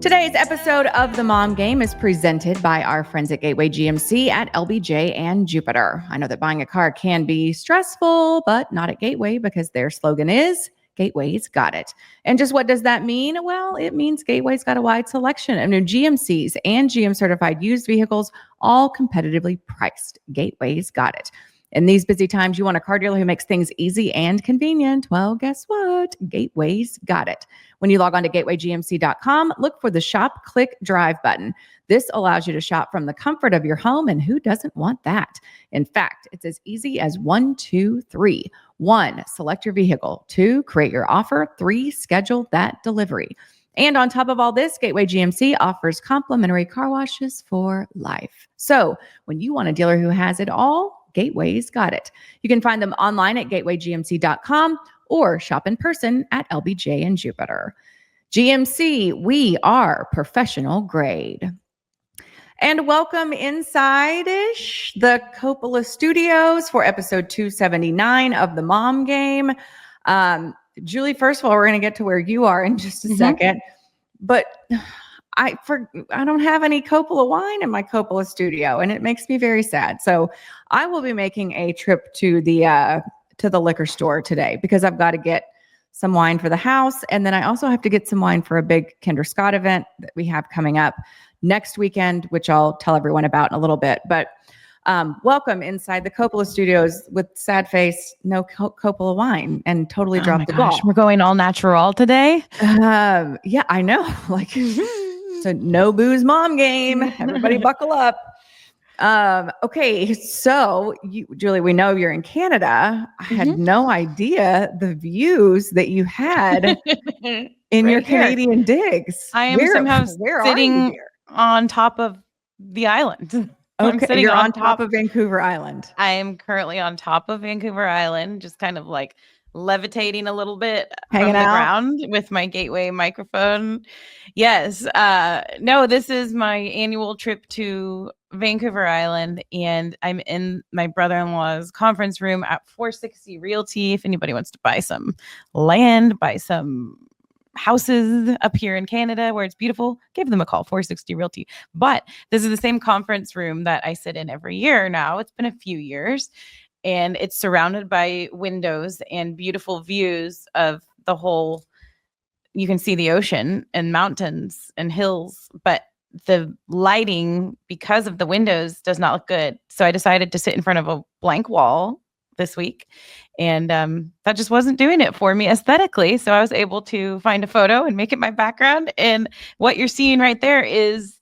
Today's episode of The Mom Game is presented by our friends at Gateway GMC at LBJ and Jupiter. I know that buying a car can be stressful, but not at Gateway because their slogan is Gateway's got it. And just what does that mean? Well, it means Gateway's got a wide selection of new GMCs and GM certified used vehicles, all competitively priced. Gateway's got it. In these busy times, you want a car dealer who makes things easy and convenient. Well, guess what? Gateway's got it. When you log on to gatewaygmc.com, look for the Shop, Click, Drive button. This allows you to shop from the comfort of your home, and who doesn't want that? In fact, it's as easy as 1, 2, 3. 1, select your vehicle. 2, create your offer. 3, schedule that delivery. And on top of all this, Gateway GMC offers complimentary car washes for life. So when you want a dealer who has it all, Gateway's got it. You can find them online at gatewaygmc.com or shop in person at LBJ and Jupiter. GMC, we are professional grade. And welcome inside-ish the Coppola Studios for episode 279 of The Mom Game. Julie, first of all, we're going to get to where you are in just a second, but I don't have any Coppola wine in my Coppola studio, and it makes me very sad. So I will be making a trip to the liquor store today because I've got to get some wine for the house, and then I also have to get some wine for a big Kendra Scott event that we have coming up next weekend, which I'll tell everyone about in a little bit. But welcome inside the Coppola Studios with sad face, no Coppola wine, and totally dropped the ball. We're going all natural today. Yeah, I know. Like. So no booze mom game. Everybody buckle up. Okay, so Julie, we know you're in Canada. I had no idea the views that you had in your Canadian digs. I am somehow sitting on top of the island. Okay, you're on top of Vancouver Island. I am currently on top of Vancouver Island, just kind of like levitating a little bit hanging from the ground with my Gateway microphone. Yes. No, this is my annual trip to Vancouver Island, and I'm in my brother-in-law's conference room at 460 Realty. If anybody wants to buy some land, buy some houses up here in Canada where it's beautiful, give them a call, 460 Realty. But this is the same conference room that I sit in every year now. It's been a few years. And it's surrounded by windows and beautiful views of the whole, you can see the ocean and mountains and hills, but the lighting, because of the windows, does not look good. So I decided to sit in front of a blank wall this week, and that just wasn't doing it for me aesthetically. So I was able to find a photo and make it my background. And what you're seeing right there is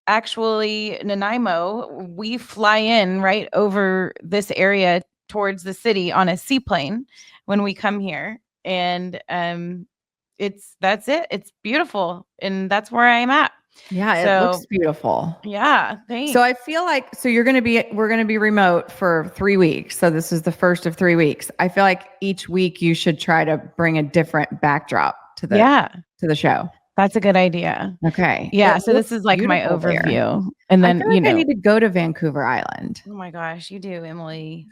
actually Nanaimo. We fly in right over this area towards the city on a seaplane when we come here, and that's it. It's beautiful, and that's where I am at. Yeah, it looks beautiful. Yeah, thanks. So I feel like we're going to be remote for 3 weeks. So this is the first of 3 weeks. I feel like each week you should try to bring a different backdrop to the show. That's a good idea. Okay. Yeah. So this is like my overview. And then, I need to go to Vancouver Island. Oh my gosh, you do, Emily.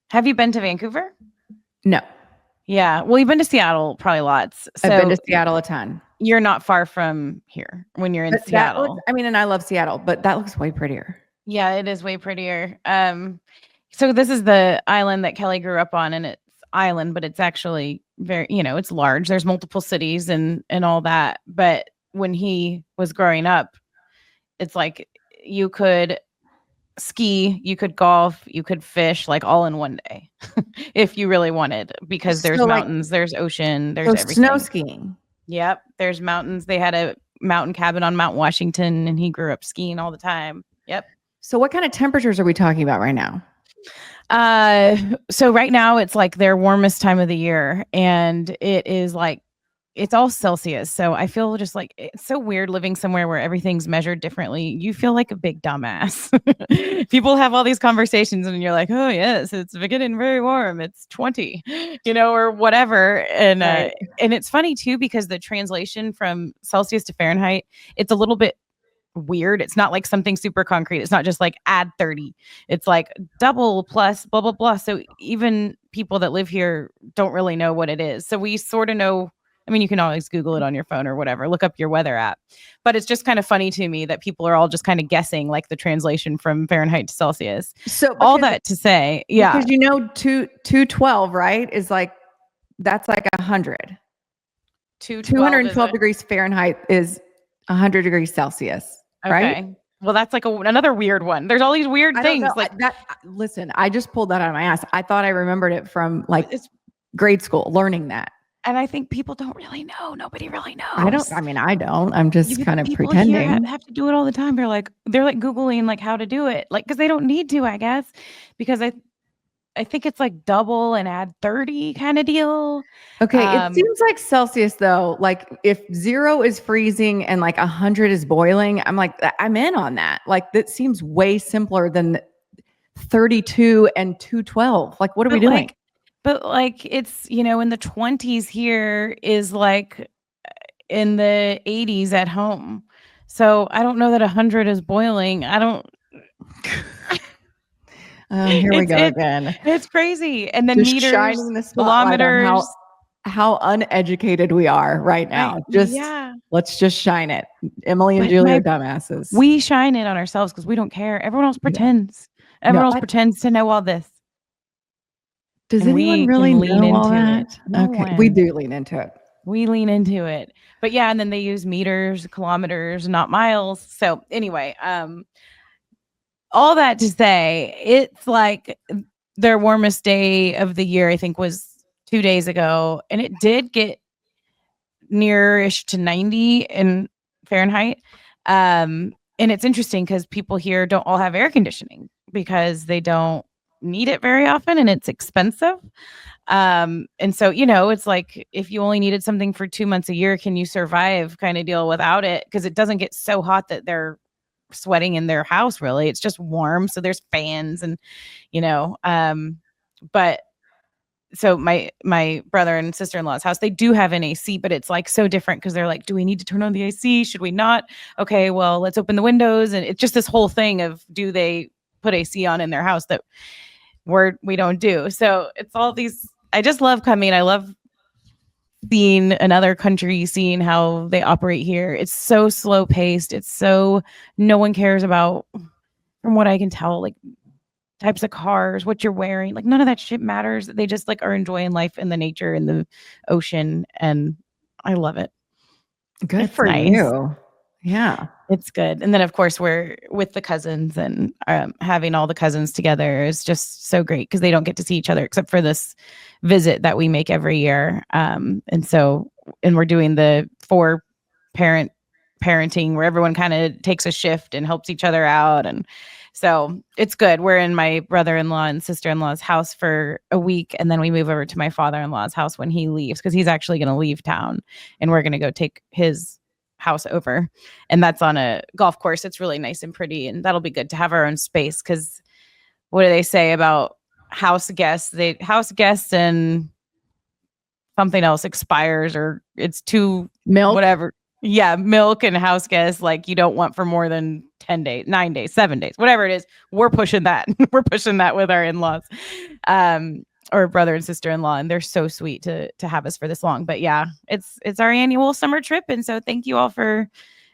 Have you been to Vancouver? No. Yeah. Well, you've been to Seattle probably lots. So I've been to Seattle a ton. You're not far from here when you're in Seattle. And I love Seattle, but that looks way prettier. Yeah, it is way prettier. So this is the island that Kelly grew up on, and it's island, but it's actually very, it's large. There's multiple cities and all that. But when he was growing up, it's like you could ski, you could golf, you could fish, like all in one day if you really wanted, because there's mountains, there's ocean, there's everything. Snow skiing. Yep. There's mountains. They had a mountain cabin on Mount Washington, and he grew up skiing all the time. Yep. So what kind of temperatures are we talking about right now? So right now it's like their warmest time of the year, and it is like, it's all Celsius. So I feel just like it's so weird living somewhere where everything's measured differently. You feel like a big dumbass. People have all these conversations and you're like, oh yes, it's getting very warm. It's 20, or whatever. And, right. And it's funny too, because the translation from Celsius to Fahrenheit, it's a little bit weird. It's not like something super concrete. It's not just like add 30. It's like double plus blah, blah, blah. So even people that live here don't really know what it is. So we sort of know I mean, you can always Google it on your phone or whatever, look up your weather app. But it's just kind of funny to me that people are all just kind of guessing like the translation from Fahrenheit to Celsius. So All that to say, yeah. Because 212, right? Is like, that's like 100. 212 degrees Fahrenheit is 100 degrees Celsius, right? Okay. Well, that's like another weird one. There's all these weird things. Like that. Listen, I just pulled that out of my ass. I thought I remembered it from like grade school, learning that. And I think people don't really know. Nobody really knows. I don't. I'm just kind of pretending. People have to do it all the time. They're like Googling like how to do it. Like, because they don't need to, I guess. Because I think it's like double and add 30 kind of deal. Okay. It seems like Celsius though. Like if 0 is freezing and like 100 is boiling, I'm like, I'm in on that. Like that seems way simpler than 32 and 212. Like, what are we doing? But like it's, in the 20s here is like in the 80s at home. So I don't know that 100 is boiling. I don't. Here we go again. It's crazy. And then just meters, shining the kilometers. How uneducated we are right now. Let's just shine it. Emily and Julie are dumbasses. We shine it on ourselves because we don't care. Everyone else pretends. Everyone else pretends to know all this. Does anyone really know all that? No okay, one. We do lean into it. We lean into it. But yeah, and then they use meters, kilometers, not miles. So anyway, all that to say, it's like their warmest day of the year, I think, was 2 days ago. And it did get near-ish to 90 in Fahrenheit. And it's interesting because people here don't all have air conditioning because they don't need it very often and it's expensive. And so, it's like if you only needed something for 2 months a year, can you survive kind of deal without it? Because it doesn't get so hot that they're sweating in their house, really. It's just warm. So there's fans and, but so my brother and sister-in-law's house, they do have an AC, but it's like so different because they're like, do we need to turn on the AC? Should we not? Okay, well, let's open the windows. And it's just this whole thing of, do they put AC on in their house that we don't do? So it's all these, I just love coming. I love seeing another country, seeing how they operate here. It's so slow paced. It's so, no one cares about, from what I can tell, like types of cars, what you're wearing, like none of that shit matters. They just like are enjoying life in the nature and the ocean. And I love it. Good for you. Yeah. It's good. And then of course we're with the cousins and having all the cousins together is just so great because they don't get to see each other except for this visit that we make every year. And we're doing the 4-parent-parenting where everyone kind of takes a shift and helps each other out. And so it's good. We're in my brother-in-law and sister-in-law's house for a week. And then we move over to my father-in-law's house when he leaves because he's actually going to leave town and we're going to go take his house over, and that's on a golf course. It's really nice and pretty, and that'll be good to have our own space because what do they say about house guests? House guests and something else expires, or it's too milk, whatever. Yeah, milk and house guests, like you don't want for more than 10 days, 9 days, 7 days, whatever it is. We're pushing that. We're pushing that with our in-laws. Or brother and sister-in-law, and they're so sweet to have us for this long. But yeah, it's our annual summer trip, and so thank you all for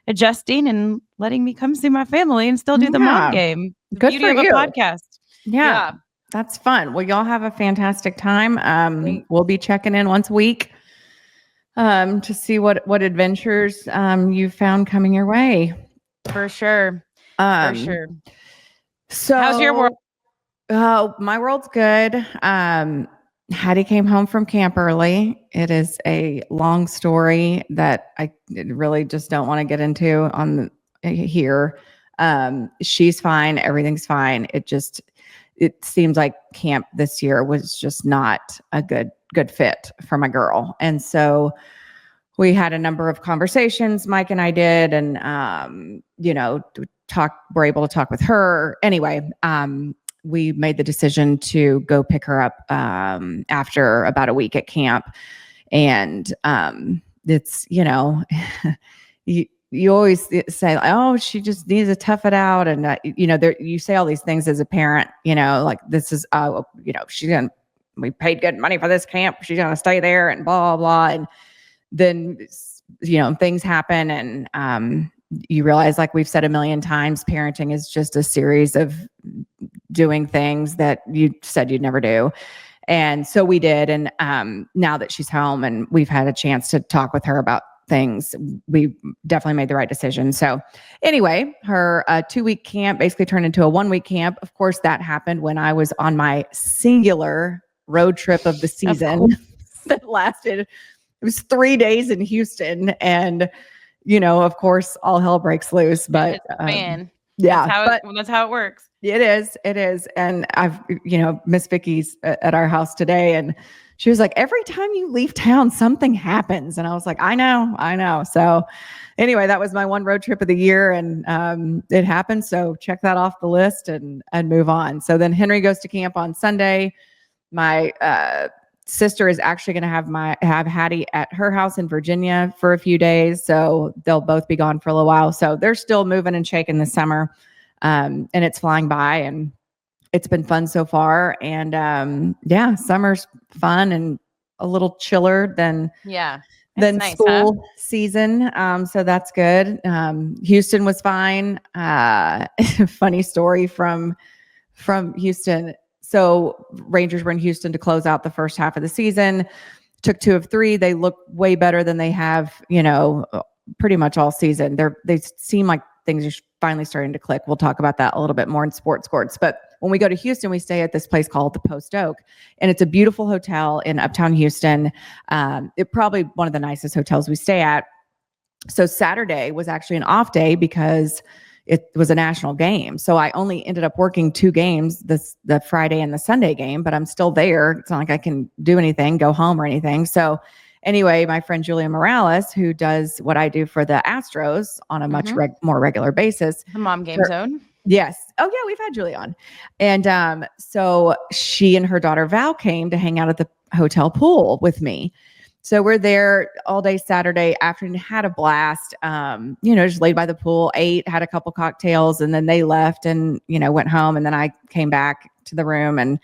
adjusting and letting me come see my family and still do the mom game. The Good beauty for of you. a podcast. Yeah, that's fun. Well, y'all have a fantastic time. We'll be checking in once a week to see what adventures you've found coming your way. For sure. For sure. So how's your world? Oh, my world's good. Hattie came home from camp early. It is a long story that I really just don't want to get into on here. She's fine. Everything's fine. It seems like camp this year was just not a good fit for my girl. And so we had a number of conversations, Mike and I did, and we're able to talk with her. Anyway, we made the decision to go pick her up after about a week at camp. And it's, you always say, oh, she just needs to tough it out. And, you say all these things as a parent, like this is, we paid good money for this camp. She's going to stay there and blah, blah, blah. And then, things happen, and you realize, like we've said a million times, parenting is just a series of doing things that you said you'd never do. And so we did. And now that she's home and we've had a chance to talk with her about things, we definitely made the right decision. So anyway, her 2-week camp basically turned into a 1-week camp. Of course, that happened when I was on my singular road trip of the season that lasted. It was 3 days in Houston, and of course, all hell breaks loose. But yeah, that's how it works. It is. And I've, Miss Vicky's at our house today, and she was like, every time you leave town, something happens. And I was like, I know. So anyway, that was my one road trip of the year, and it happened. So check that off the list and move on. So then Henry goes to camp on Sunday. My sister is actually going to have Hattie at her house in Virginia for a few days. So they'll both be gone for a little while. So they're still moving and shaking this summer. And it's flying by, and it's been fun so far. And summer's fun and a little chiller than nice, school season. So that's good. Houston was fine. Funny story from Houston. So Rangers were in Houston to close out the first half of the season. Took 2 of 3. They look way better than they have, pretty much all season. They seem like things are finally starting to click. We'll talk about that a little bit more in Sports Courts. But when we go to Houston, we stay at this place called the Post Oak, and it's a beautiful hotel in Uptown Houston. It's probably one of the nicest hotels we stay at. So Saturday was actually an off day because it was a national game. So I only ended up working 2 games, the Friday and the Sunday game, but I'm still there. It's not like I can do anything, go home or anything. So anyway, my friend Julia Morales, who does what I do for the Astros on a much more regular basis. The Mom Game Zone. Yes. Oh yeah, we've had Julia on. And so she and her daughter Val came to hang out at the hotel pool with me. So we're there all day Saturday afternoon, had a blast, just laid by the pool, ate, had a couple cocktails, and then they left and, went home. And then I came back to the room and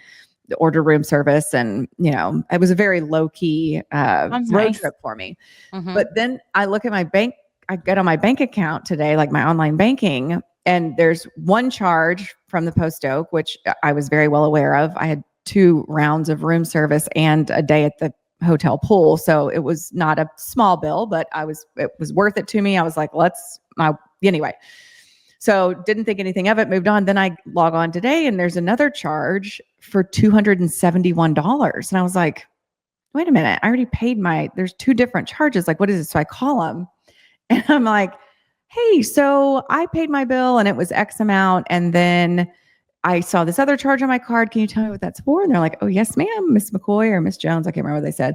ordered room service. And, it was a very low key road trip for me. But then I look at my bank, I get on my bank account today, like my online banking, and there's one charge from the Post Oak, which I was very well aware of. I had 2 rounds of room service and a day at the hotel pool. So it was not a small bill, but it was worth it to me. I was like, anyway. So didn't think anything of it, moved on. Then I log on today and there's another charge for $271. And I was like, wait a minute, I already paid there's 2 different charges. Like, what is it? So I call them and I'm like, hey, so I paid my bill and it was X amount. And then I saw this other charge on my card. Can you tell me what that's for? And they're like, oh, yes, ma'am, Miss McCoy or Miss Jones. I can't remember what they said.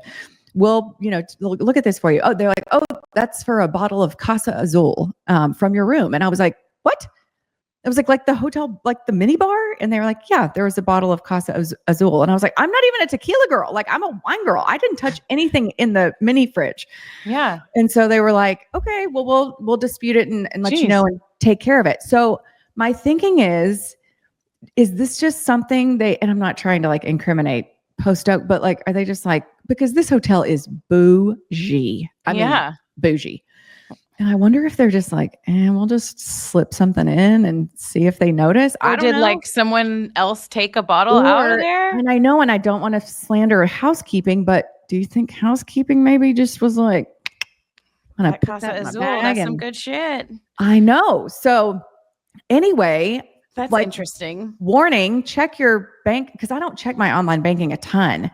Well, look at this for you. Oh, they're like, oh, that's for a bottle of Casa Azul from your room. And I was like, what? It was like the hotel, like the mini bar. And they were like, yeah, there was a bottle of Casa Azul. And I was like, I'm not even a tequila girl. Like, I'm a wine girl. I didn't touch anything in the mini fridge. Yeah. And so they were like, okay, well, we'll dispute it and let you know and take care of it. So my thinking is this just something and I'm not trying to like incriminate Post Oak, but like, are they just like, because this hotel is bougie. I mean, bougie. And I wonder if they're just like, we'll just slip something in and see if they notice. Or did like someone else take a bottle out of there? And I know, and I don't want to slander housekeeping, but do you think housekeeping maybe just was like, I'm gonna put that in my bag? That's some good shit. I know. So anyway, that's interesting. Warning, check your bank, because I don't check my online banking a ton.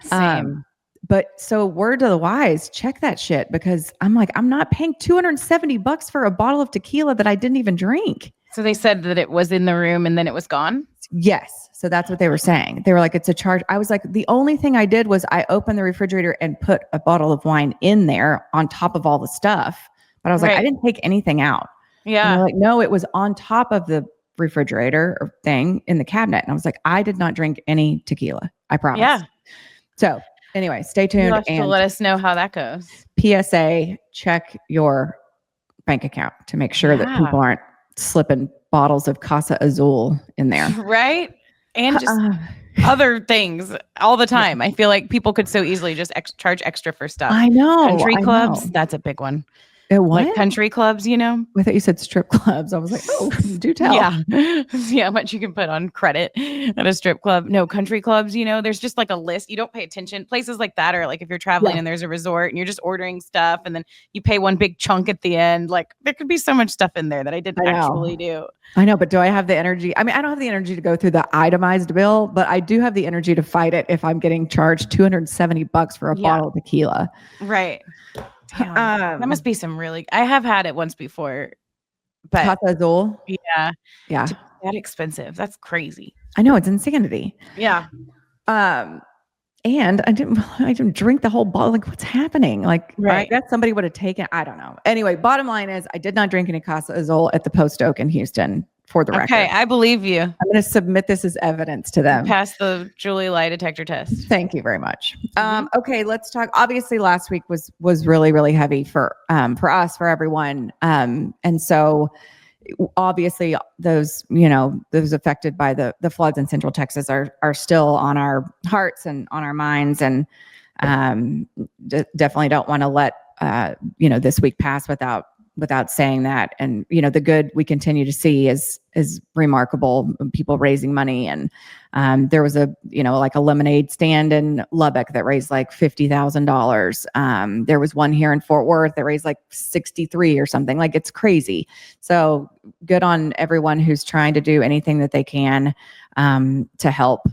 Same. But so word to the wise, check that shit, because I'm like, I'm not paying $270 for a bottle of tequila that I didn't even drink. So they said that it was in the room and then it was gone? Yes. So that's what they were saying. They were like, it's a charge. I was like, the only thing I did was I opened the refrigerator and put a bottle of wine in there on top of all the stuff. But I was like, I didn't take anything out. Yeah. And they're like, no, it was on top of the refrigerator or thing in the cabinet. And I was like, I did not drink any tequila. I promise. Yeah. So anyway, stay tuned. You'll have to let us know how that goes. PSA, check your bank account to make sure that people aren't slipping bottles of Casa Azul in there. Right? And just other things all the time. I feel like people could so easily just charge extra for stuff. I know. Country I clubs, know. that's a big one. What? Like country clubs, I thought you said strip clubs. I was like, oh, do tell. Yeah. See how much you can put on credit at a strip club. No, country clubs, there's just like a list. You don't pay attention. Places like that are like if you're traveling and there's a resort and you're just ordering stuff and then you pay one big chunk at the end. Like there could be so much stuff in there that I didn't actually do. I know, but do I have the energy? I mean, I don't have the energy to go through the itemized bill, but I do have the energy to fight it if I'm getting charged $270 for a bottle of tequila. Right. Damn. That must be some really. I have had it once before, but Casa Azul. Yeah. To be that expensive. That's crazy. I know, it's insanity. Yeah. And I didn't drink the whole bottle. Like, what's happening? Like, I guess somebody would have taken. I don't know. Anyway, bottom line is, I did not drink any Casa Azul at the Post Oak in Houston. For the record. Okay, I believe you. I'm going to submit this as evidence to them. Pass the Julie lie detector test. Thank you very much. Okay, let's talk. Obviously, last week was really, really heavy for us, for everyone. And so obviously those affected by the floods in Central Texas are still on our hearts and on our minds. And definitely don't want to let this week pass without saying that. And the good we continue to see is remarkable. People raising money, and there was a like a lemonade stand in Lubbock that raised like $50,000. There was one here in Fort Worth that raised like 63 or something. Like, it's crazy. So good on everyone who's trying to do anything that they can to help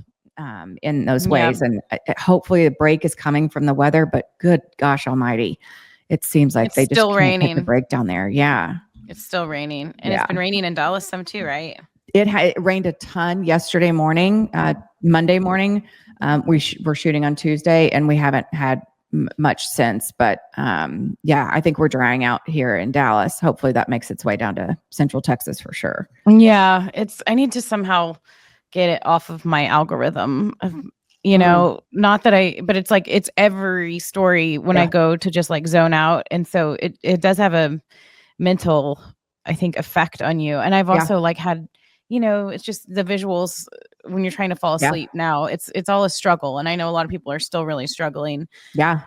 in those ways. And hopefully a break is coming from the weather. But good gosh almighty, it seems like they just can't get the break down there. Yeah. It's still raining. And it's been raining in Dallas some too, right? It rained a ton yesterday morning, Monday morning. We're shooting on Tuesday and we haven't had much since. But I think we're drying out here in Dallas. Hopefully that makes its way down to Central Texas for sure. Yeah. I need to somehow get it off of my algorithm. Not that but it's like, it's every story when I go to just like zone out. And so it does have a mental, I think, effect on you. And I've also like had, it's just the visuals when you're trying to fall asleep now, it's all a struggle. And I know a lot of people are still really struggling. Yeah.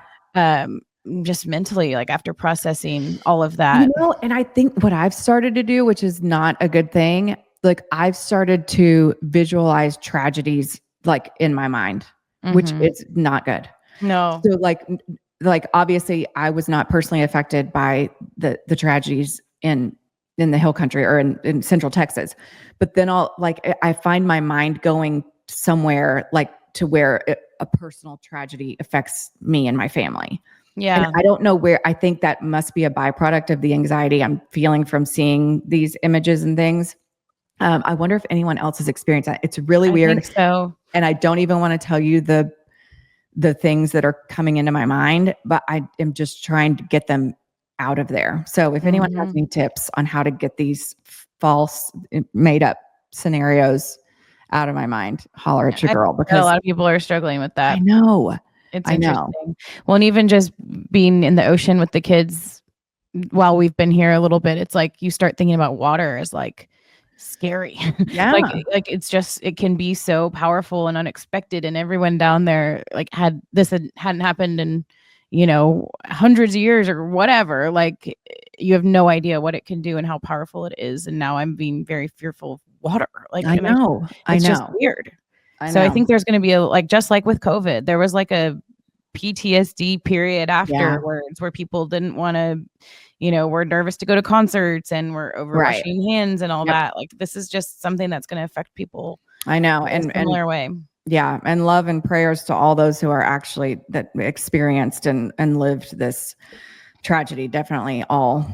Just mentally, like after processing all of that. And I think what I've started to do, which is not a good thing, like I've started to visualize tragedies like in my mind, which is not good. No. So like obviously I was not personally affected by the tragedies in the Hill Country or in Central Texas, but then I find my mind going somewhere like to where a personal tragedy affects me and my family. Yeah. And I don't know where. I think that must be a byproduct of the anxiety I'm feeling from seeing these images and things. I wonder if anyone else has experienced that. It's really weird. I think so. And I don't even want to tell you the things that are coming into my mind, but I am just trying to get them out of there. So if anyone has any tips on how to get these false, made up scenarios out of my mind, holler at your girl, because a lot of people are struggling with that. I know. It's interesting. Well, and even just being in the ocean with the kids while we've been here a little bit, it's like you start thinking about water as like scary. Yeah. like it's just, it can be so powerful and unexpected. And everyone down there like hadn't happened in, hundreds of years or whatever. Like you have no idea what it can do and how powerful it is. And now I'm being very fearful of water. Like I know. It's just weird. So I think there's going to be just like with COVID, there was like a PTSD period afterwards where people didn't want to, were nervous to go to concerts and were over washing hands and all that. Like this is just something that's going to affect people. I know. In a similar way. Yeah. And love and prayers to all those who are actually that experienced and lived this tragedy. Definitely all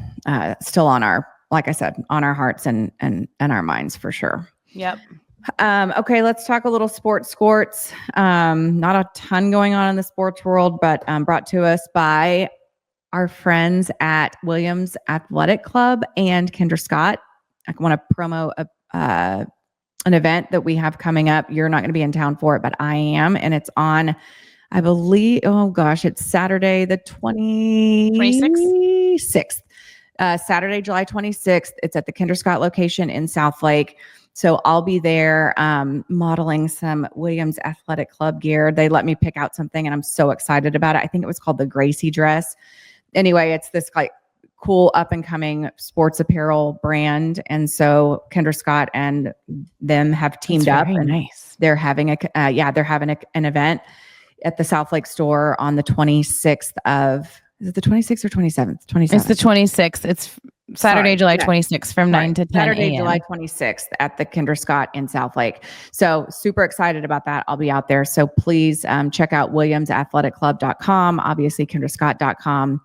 still on our, like I said, on our hearts and our minds for sure. Yep. Okay, let's talk a little sports. Not a ton going on in the sports world, but brought to us by our friends at Williams Athletic Club and Kendra Scott. I want to promo an event that we have coming up. You're not going to be in town for it, but I am. And it's on, I believe, it's Saturday, the 26th. Saturday, July 26th. It's at the Kendra Scott location in South Lake. So I'll be there modeling some Williams Athletic Club gear. They let me pick out something and I'm so excited about it. I think it was called the Gracie dress. Anyway, it's this like cool up and coming sports apparel brand. And so Kendra Scott and them have teamed up and nice. They're having an event at the South Lake store on the 26th of, is it the 26th or 27th? 27th. It's the 26th. It's Saturday, July 26th from 9 to 10 Saturday, a.m. July 26th at the Kendra Scott in South Lake. So super excited about that. I'll be out there. So please check out williamsathletic.club.com, obviously kendrascott.com.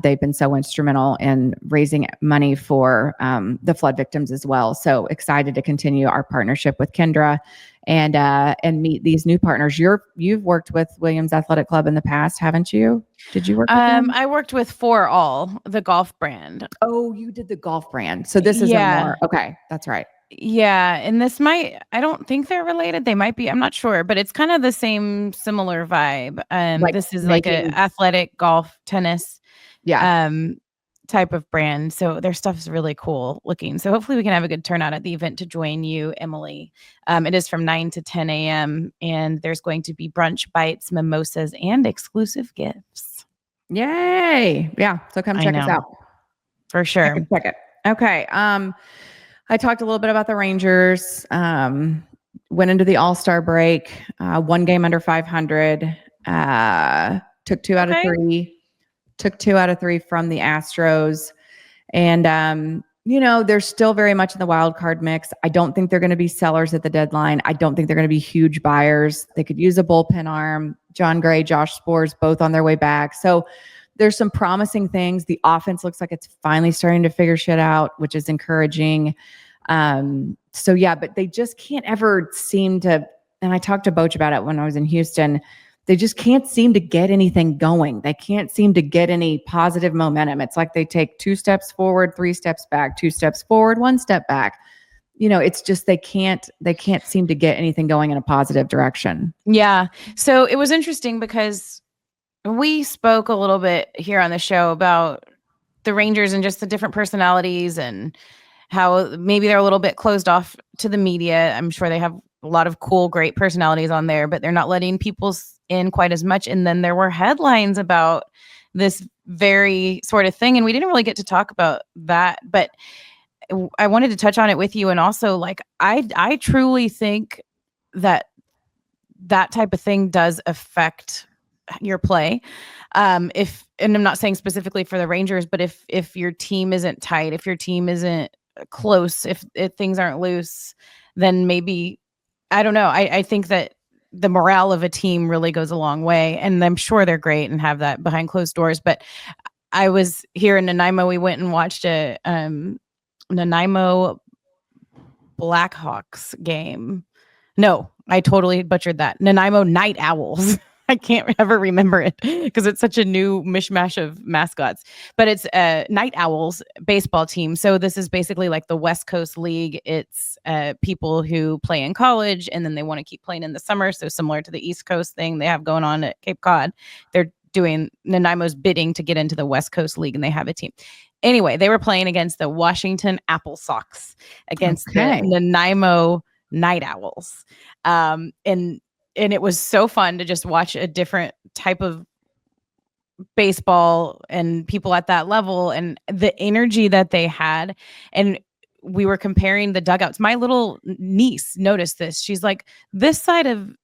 They've been so instrumental in raising money for the flood victims as well. So excited to continue our partnership with Kendra and meet these new partners. You've worked with Williams Athletic Club in the past, haven't you? Did you work with them? I worked with For All, the golf brand. Oh, you did the golf brand. So this is a more, okay, that's right. Yeah. And I don't think they're related. They might be, I'm not sure, but it's kind of the same similar vibe. This is like an athletic golf tennis type of brand. So their stuff is really cool looking. So hopefully we can have a good turnout at the event to join you, Emily. It is from 9 to 10 a.m. and there's going to be brunch, bites, mimosas, and exclusive gifts. Yay. Yeah. So come check us out. For sure. Check it. Okay. I talked a little bit about the Rangers. Went into the All-Star break. One game under 500. Took two out of three. Took 2 out of 3 from the Astros. And, they're still very much in the wild card mix. I don't think they're going to be sellers at the deadline. I don't think they're going to be huge buyers. They could use a bullpen arm. John Gray, Josh Spores, both on their way back. So there's some promising things. The offense looks like it's finally starting to figure shit out, which is encouraging. But they just can't ever seem to, and I talked to Boch about it when I was in Houston, they just can't seem to get anything going. They can't seem to get any positive momentum. It's like they take 2 steps forward, 3 steps back, 2 steps forward, 1 step back. It's just they can't seem to get anything going in a positive direction. Yeah. So it was interesting because we spoke a little bit here on the show about the Rangers and just the different personalities and how maybe they're a little bit closed off to the media. I'm sure they have a lot of cool, great personalities on there, but they're not letting people in quite as much. And then there were headlines about this very sort of thing. And we didn't really get to talk about that, but I wanted to touch on it with you. And also, like, I truly think that type of thing does affect your play. And I'm not saying specifically for the Rangers, but if your team isn't tight, if your team isn't close, if things aren't loose, then maybe, I don't know. I think that the morale of a team really goes a long way, and I'm sure they're great and have that behind closed doors. But I was here in Nanaimo. We went and watched a Nanaimo Blackhawks game. No, I totally butchered that. Nanaimo Night Owls. I can't ever remember it because it's such a new mishmash of mascots, but it's Night Owls baseball team. So this is basically like the West Coast League. It's people who play in college and then they want to keep playing in the summer. So similar to the East Coast thing they have going on at Cape Cod, they're doing Nanaimo's bidding to get into the West Coast League, and they have a team. Anyway, they were playing against the Washington Apple Sox against the Nanaimo Night Owls. And it was so fun to just watch a different type of baseball and people at that level and the energy that they had. And we were comparing the dugouts. My little niece noticed this. She's like, this side of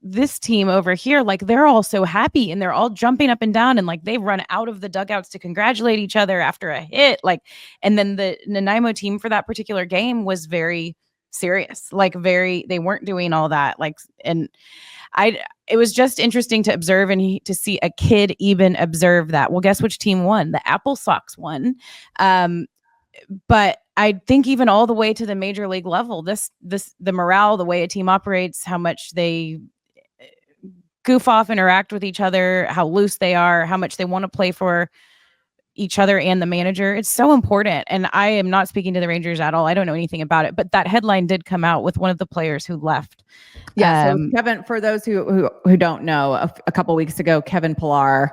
this team over here, like, they're all so happy and they're all jumping up and down and like they've run out of the dugouts to congratulate each other after a hit. Like, and then the Nanaimo team for that particular game was very serious, like they weren't doing all that. Like, and it was just interesting to observe and to see a kid even observe that. Well, guess which team won? The Apple Sox won. But I think even all the way to the major league level, the morale, the way a team operates, how much they goof off, interact with each other, how loose they are, how much they want to play for each other and the manager. It's so important. And I am not speaking to the Rangers at all. I don't know anything about it, but that headline did come out with one of the players who left. Yeah. So Kevin, for those who don't know, a couple weeks ago, Kevin Pillar,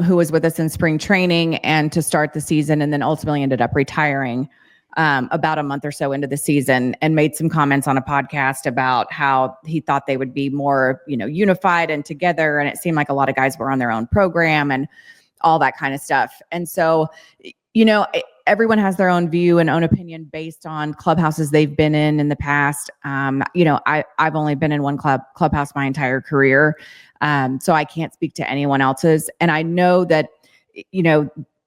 who was with us in spring training and to start the season and then ultimately ended up retiring, about a month or so into the season, and made some comments on a podcast about how he thought they would be more, unified and together. And it seemed like a lot of guys were on their own program and all that kind of stuff. And so, everyone has their own view and own opinion based on clubhouses they've been in the past. I've only been in one clubhouse my entire career. So I can't speak to anyone else's. And I know that,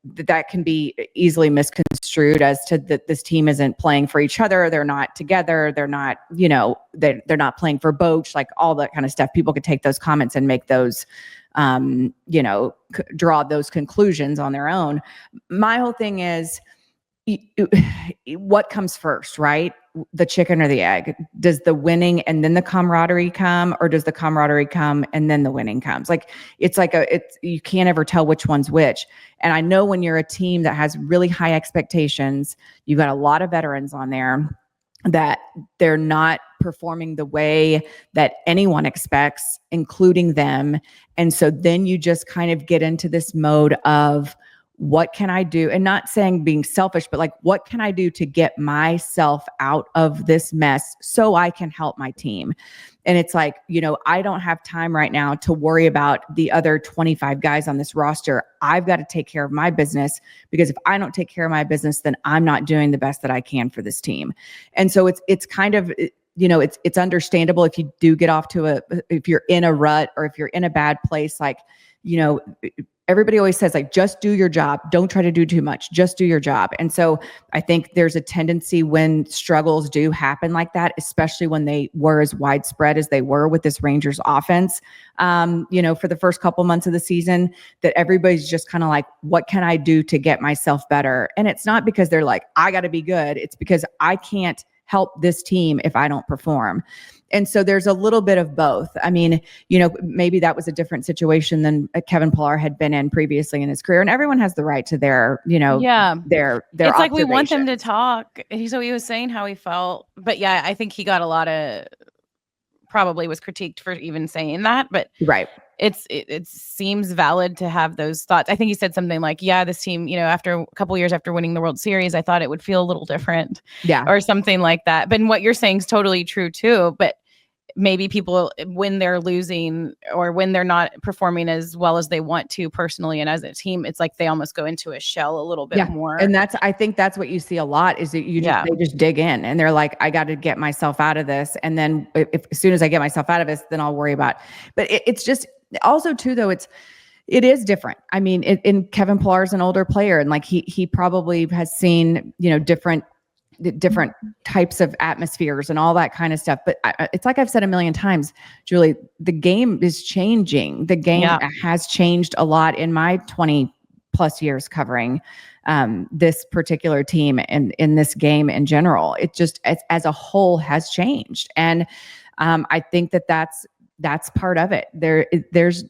that can be easily misconstrued as to that this team isn't playing for each other. They're not together. They're not, they're not playing for Boch, like all that kind of stuff. People could take those comments and make those, draw those conclusions on their own. My whole thing is, what comes first, right? The chicken or the egg? Does the winning and then the camaraderie come, or does the camaraderie come and then the winning comes? Like, you can't ever tell which one's which. And I know when you're a team that has really high expectations, you've got a lot of veterans on there, that they're not performing the way that anyone expects, including them. And so then you just kind of get into this mode of, what can I do? And not saying being selfish, but like, what can I do to get myself out of this mess so I can help my team? And it's like, I don't have time right now to worry about the other 25 guys on this roster. I've got to take care of my business, because if I don't take care of my business, then I'm not doing the best that I can for this team. And so it's kind of, it's understandable if you do get off to if you're in a rut, or if you're in a bad place, like, everybody always says, like, just do your job. Don't try to do too much. Just do your job. And so I think there's a tendency when struggles do happen like that, especially when they were as widespread as they were with this Rangers offense, for the first couple months of the season, that everybody's just kind of like, what can I do to get myself better? And it's not because they're like, I got to be good. It's because I can't help this team if I don't perform. And so there's a little bit of both. I mean, maybe that was a different situation than Kevin Pillar had been in previously in his career. And everyone has the right to their it's like we want them to talk. So he was saying how he felt. But yeah, I think he got a lot of, probably was critiqued for even saying that. But right. It seems valid to have those thoughts. I think he said something like, yeah, this team, after a couple years after winning the World Series, I thought it would feel a little different. Yeah. Or something like that. But what you're saying is totally true too. But maybe people, when they're losing or when they're not performing as well as they want to personally and as a team, it's like they almost go into a shell a little bit more. And I think that's what you see a lot, is that they just dig in and they're like, I got to get myself out of this. And then as soon as I get myself out of this, then I'll worry about, but it's just also too, though, it is different. I mean, in Kevin Pillar's an older player, and like he probably has seen, different types of atmospheres and all that kind of stuff. But it's like I've said a million times, Julie, the game is changing. The game has changed a lot in my 20 plus years covering this particular team and in this game in general. It just as a whole has changed. And I think that's part of it. There's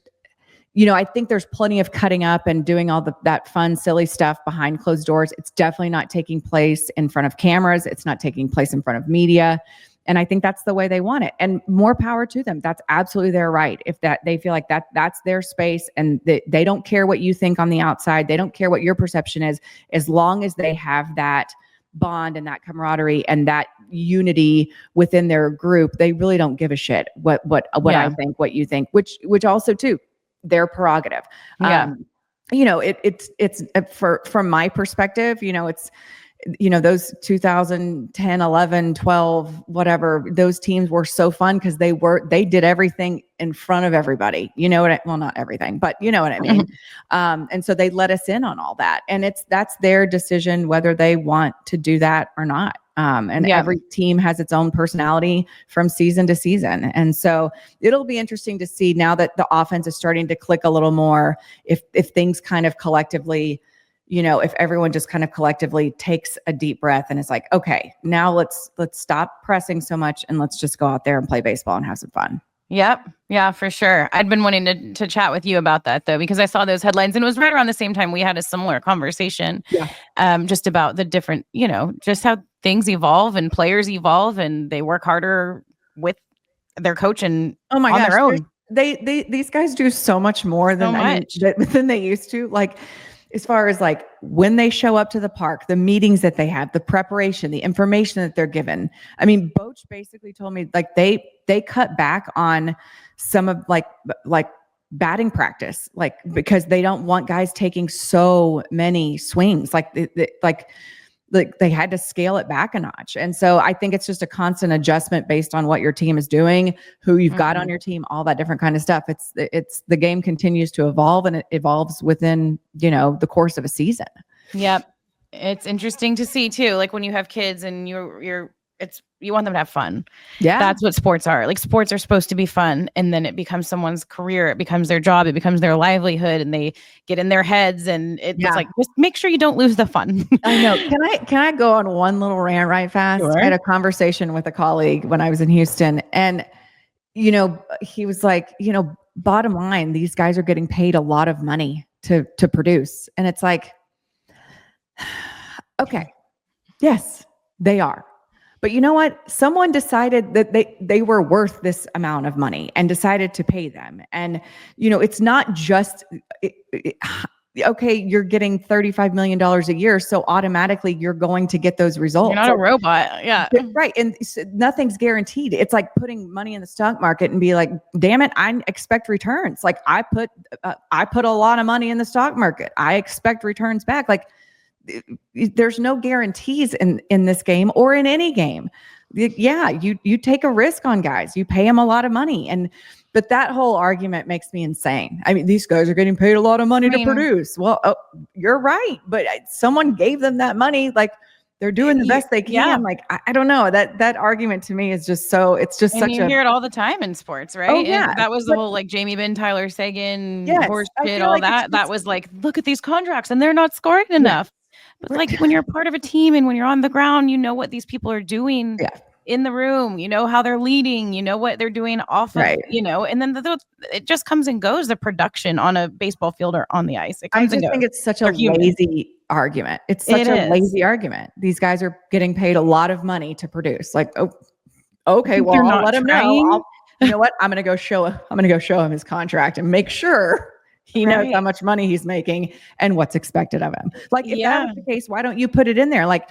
I think there's plenty of cutting up and doing all that fun, silly stuff behind closed doors. It's definitely not taking place in front of cameras. It's not taking place in front of media. And I think that's the way they want it. And more power to them. That's absolutely their right. If they feel like that's their space, and they don't care what you think on the outside. They don't care what your perception is, as long as they have that bond and that camaraderie and that unity within their group. They really don't give a shit what I think, what you think, which also too, their prerogative. It's from my perspective, it's, those 2010, 11, 12, whatever, those teams were so fun because they did everything in front of everybody. Well, not everything, but you know what I mean? And so they let us in on all that. And that's their decision whether they want to do that or not. Every team has its own personality from season to season. And so it'll be interesting to see now that the offense is starting to click a little more, if things kind of collectively, if everyone just kind of collectively takes a deep breath and is like, okay, now let's stop pressing so much and let's just go out there and play baseball and have some fun. Yep. Yeah, for sure. I'd been wanting to chat with you about that, though, because I saw those headlines, and it was right around the same time we had a similar conversation, just about the different, just how things evolve and players evolve, and they work harder with their coach and on their own. These guys do so much more than they used to. Like, as far as like when they show up to the park, the meetings that they have, the preparation, the information that they're given. I mean, Boach basically told me like they cut back on some of like batting practice, like because they don't want guys taking so many swings. Like they had to scale it back a notch. And so I think it's just a constant adjustment based on what your team is doing, who you've got on your team, all that different kind of stuff. It's the game continues to evolve, and it evolves within, the course of a season. Yep. It's interesting to see too. Like when you have kids and you want them to have fun. Yeah. That's what sports are. Like sports are supposed to be fun, and then it becomes someone's career. It becomes their job. It becomes their livelihood, and they get in their heads, and it's like, just make sure you don't lose the fun. I know. Can I go on one little rant right fast? Sure. I had a conversation with a colleague when I was in Houston, and, he was like, bottom line, these guys are getting paid a lot of money to produce. And it's like, okay, yes, they are. But you know what? Someone decided that they were worth this amount of money and decided to pay them. And, it's not just, okay, you're getting $35 million a year, so automatically you're going to get those results. You're not a robot. Yeah. Right. And nothing's guaranteed. It's like putting money in the stock market and be like, damn it, I expect returns. Like I put a lot of money in the stock market. I expect returns back. Like, there's no guarantees in this game or in any game. Yeah, you take a risk on guys. You pay them a lot of money, but that whole argument makes me insane. I mean, these guys are getting paid a lot of money to produce. Well, you're right, but someone gave them that money. Like they're doing the best they can. Yeah. Like I don't know, that argument to me is just so. It's just such you hear it all the time in sports, right? Oh, yeah. And that was the whole like Jamie Benn, Tyler Seguin, horse shit, all like that. That was like, look at these contracts and they're not scoring enough. But like when you're part of a team and when you're on the ground, you know what these people are doing in the room, how they're leading, what they're doing off of, and then it just comes and goes, the production on a baseball field or on the ice. It comes I just think it's such a lazy argument. It's such a lazy argument. These guys are getting paid a lot of money to produce. Like, oh, okay, well, I'll let him know. You know what? I'm going to go show him his contract and make sure he knows how much money he's making and what's expected of him. Like, if that was the case, why don't you put it in there? Like,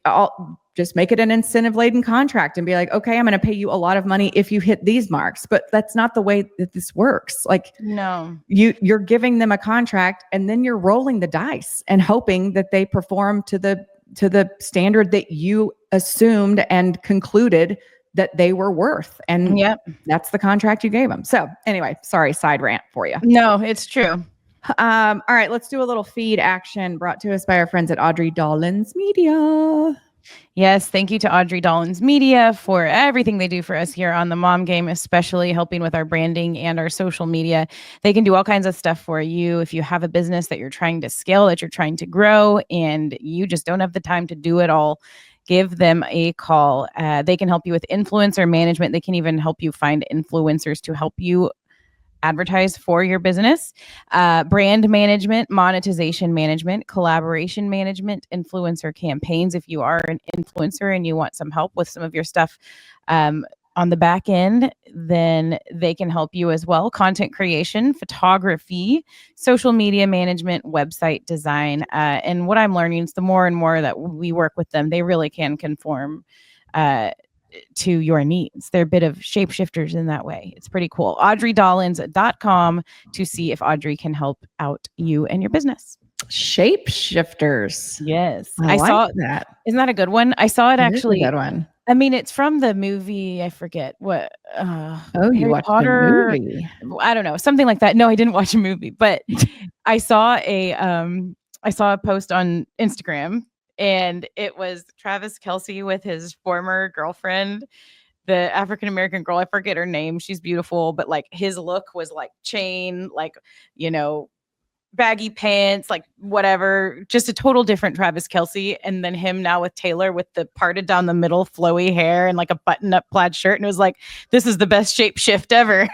I'll just make it an incentive-laden contract and be like, okay, I'm going to pay you a lot of money if you hit these marks. But that's not the way that this works. Like, no, you're giving them a contract and then you're rolling the dice and hoping that they perform to the standard that you assumed and concluded that they were worth. And that's the contract you gave them. So anyway, sorry, side rant for you. No, it's true. All right, let's do a little feed action brought to us by our friends at Audrie Dollins Media. Yes, thank you to Audrie Dollins Media for everything they do for us here on the Mom Game, especially helping with our branding and our social media. They can do all kinds of stuff for you. If you have a business that you're trying to scale, that you're trying to grow, and you just don't have the time to do it all, give them a call. They can help you with influencer management. They can even help you find influencers to help you advertise for your business, brand management, monetization management, collaboration management, influencer campaigns. If you are an influencer and you want some help with some of your stuff on the back end, then they can help you as well. Content creation, photography, social media management, website design. And what I'm learning is the more and more that we work with them, they really can conform to your needs. They're a bit of shapeshifters in that way. It's pretty cool. AudrieDollins.com to see if Audrie can help out you and your business. Shapeshifters. Yes. I saw that. Isn't that a good one? I saw it actually. A good one. I mean, it's from the movie. I forget what. You watched Potter, the movie? I don't know, something like that. No, I didn't watch a movie, but I saw a post on Instagram, and it was Travis Kelce with his former girlfriend, the African American girl. I forget her name. She's beautiful, but like his look was like chain, like baggy pants, like whatever, just a total different Travis Kelce. And then him now with Taylor with the parted down the middle flowy hair and like a button up plaid shirt. And it was like, this is the best shape shift ever.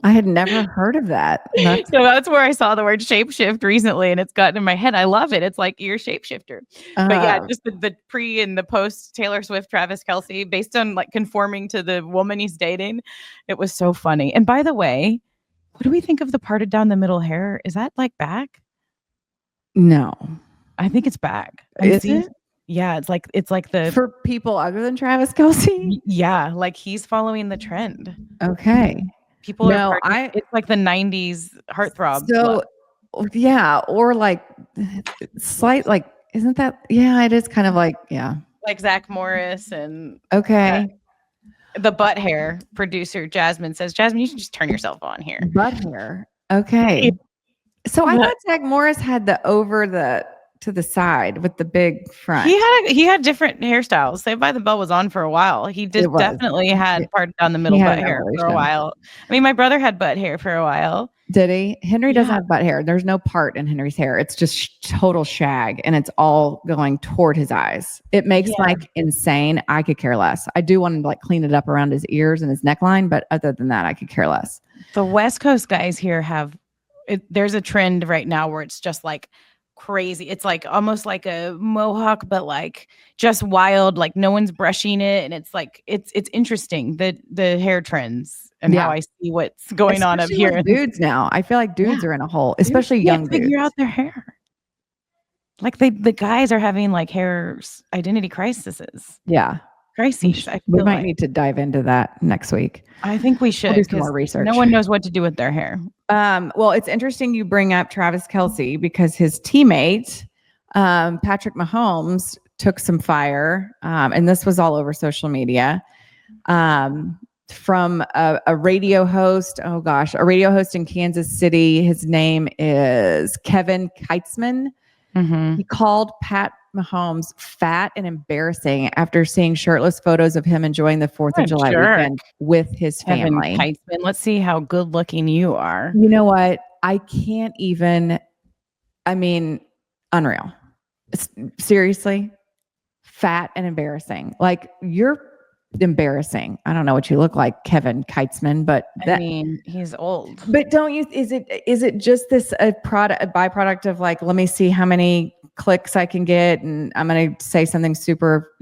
I had never heard of that. So that's where I saw the word shapeshift recently, and it's gotten in my head. I love it. It's like you're a shapeshifter. But yeah, just the pre and the post Taylor Swift, Travis Kelce, based on like conforming to the woman he's dating. It was so funny. And by the way, what do we think of the parted down the middle hair? Is that like back? No. I think it's back. Is it? Yeah, it's like the For people other than Travis Kelce? yeah, like he's following the trend. Okay. People are No, it's like the 90s heartthrob so look. yeah, or like slight like isn't that yeah, it is kind of like yeah. Like Zach Morris and Okay. the butt hair producer Jasmine says, Jasmine, you should just turn yourself on here. Butt hair. Okay. So I thought Zach Morris had the over the to the side with the big front. He had different hairstyles. Saved by the Bell was on for a while. He definitely had part down the middle butt hair for a while. I mean, my brother had butt hair for a while. Did he? Henry doesn't have butt hair. There's no part in Henry's hair. It's just total shag, and it's all going toward his eyes. It makes Mike insane. I could care less. I do want him to like clean it up around his ears and his neckline, but other than that, I could care less. The West Coast guys here there's a trend right now where it's just like crazy. It's like almost like a mohawk, but like just wild. Like no one's brushing it, and it's like it's interesting the hair trends and how I see what's going on up here. Dudes now, I feel like dudes are in a hole, especially young dudes. Figure out their hair. Like the guys are having like hair identity crises. Yeah. Crises. We might need to dive into that next week. I think we should do some more research. No one knows what to do with their hair. Well, it's interesting you bring up Travis Kelce because his teammate, Patrick Mahomes, took some fire. And this was all over social media. From a radio host. Oh gosh, a radio host in Kansas City. His name is Kevin Keitzman. Mm-hmm. He called Pat Mahomes fat and embarrassing after seeing shirtless photos of him enjoying the 4th of July weekend with his family. Keitzman, let's see how good looking you are. You know what? I can't even. I mean, unreal. Seriously, fat and embarrassing. Like you're embarrassing. I don't know what you look like, Kevin Keitzman, but I mean, he's old. But don't you? Is it just this a byproduct of like, let me see how many clicks I can get, and I'm going to say something super,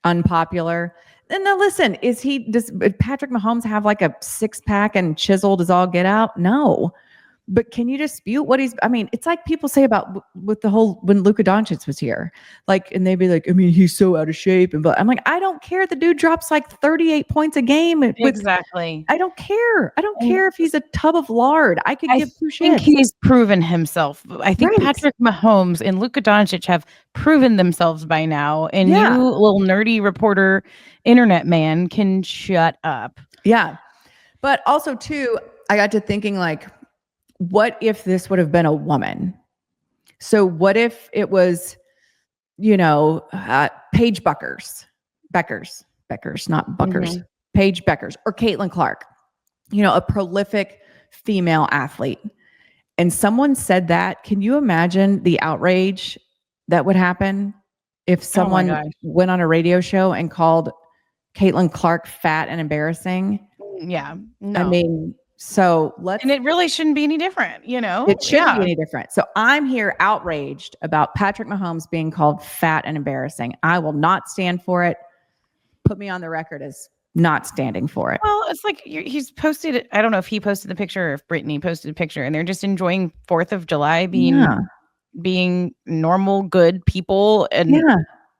unpopular. And now listen, does Patrick Mahomes have like a 6-pack and chiseled as all get out? No. But can you dispute what it's like people say about with the whole, when Luka Doncic was here, like, and they'd be like, I mean, he's so out of shape. But I'm like, I don't care. The dude drops like 38 points a game. Exactly. I don't care. I don't care if he's a tub of lard. I could give two shits. I think he's proven himself. I think Patrick Mahomes and Luka Doncic have proven themselves by now. And you little nerdy reporter, internet man, can shut up. Yeah. But also too, I got to thinking like, what if this would have been a woman? So what if it was, Paige Beckers, not Buckers, mm-hmm. Paige Beckers or Caitlin Clark, a prolific female athlete. And someone said that, can you imagine the outrage that would happen if someone went on a radio show and called Caitlin Clark fat and embarrassing? Yeah. No. I mean, so and it really shouldn't be any different, It shouldn't be any different. So I'm here outraged about Patrick Mahomes being called fat and embarrassing. I will not stand for it. Put me on the record as not standing for it. Well, it's like he's posted it. I don't know if he posted the picture or if Brittany posted a picture, and they're just enjoying 4th of July being normal, good people and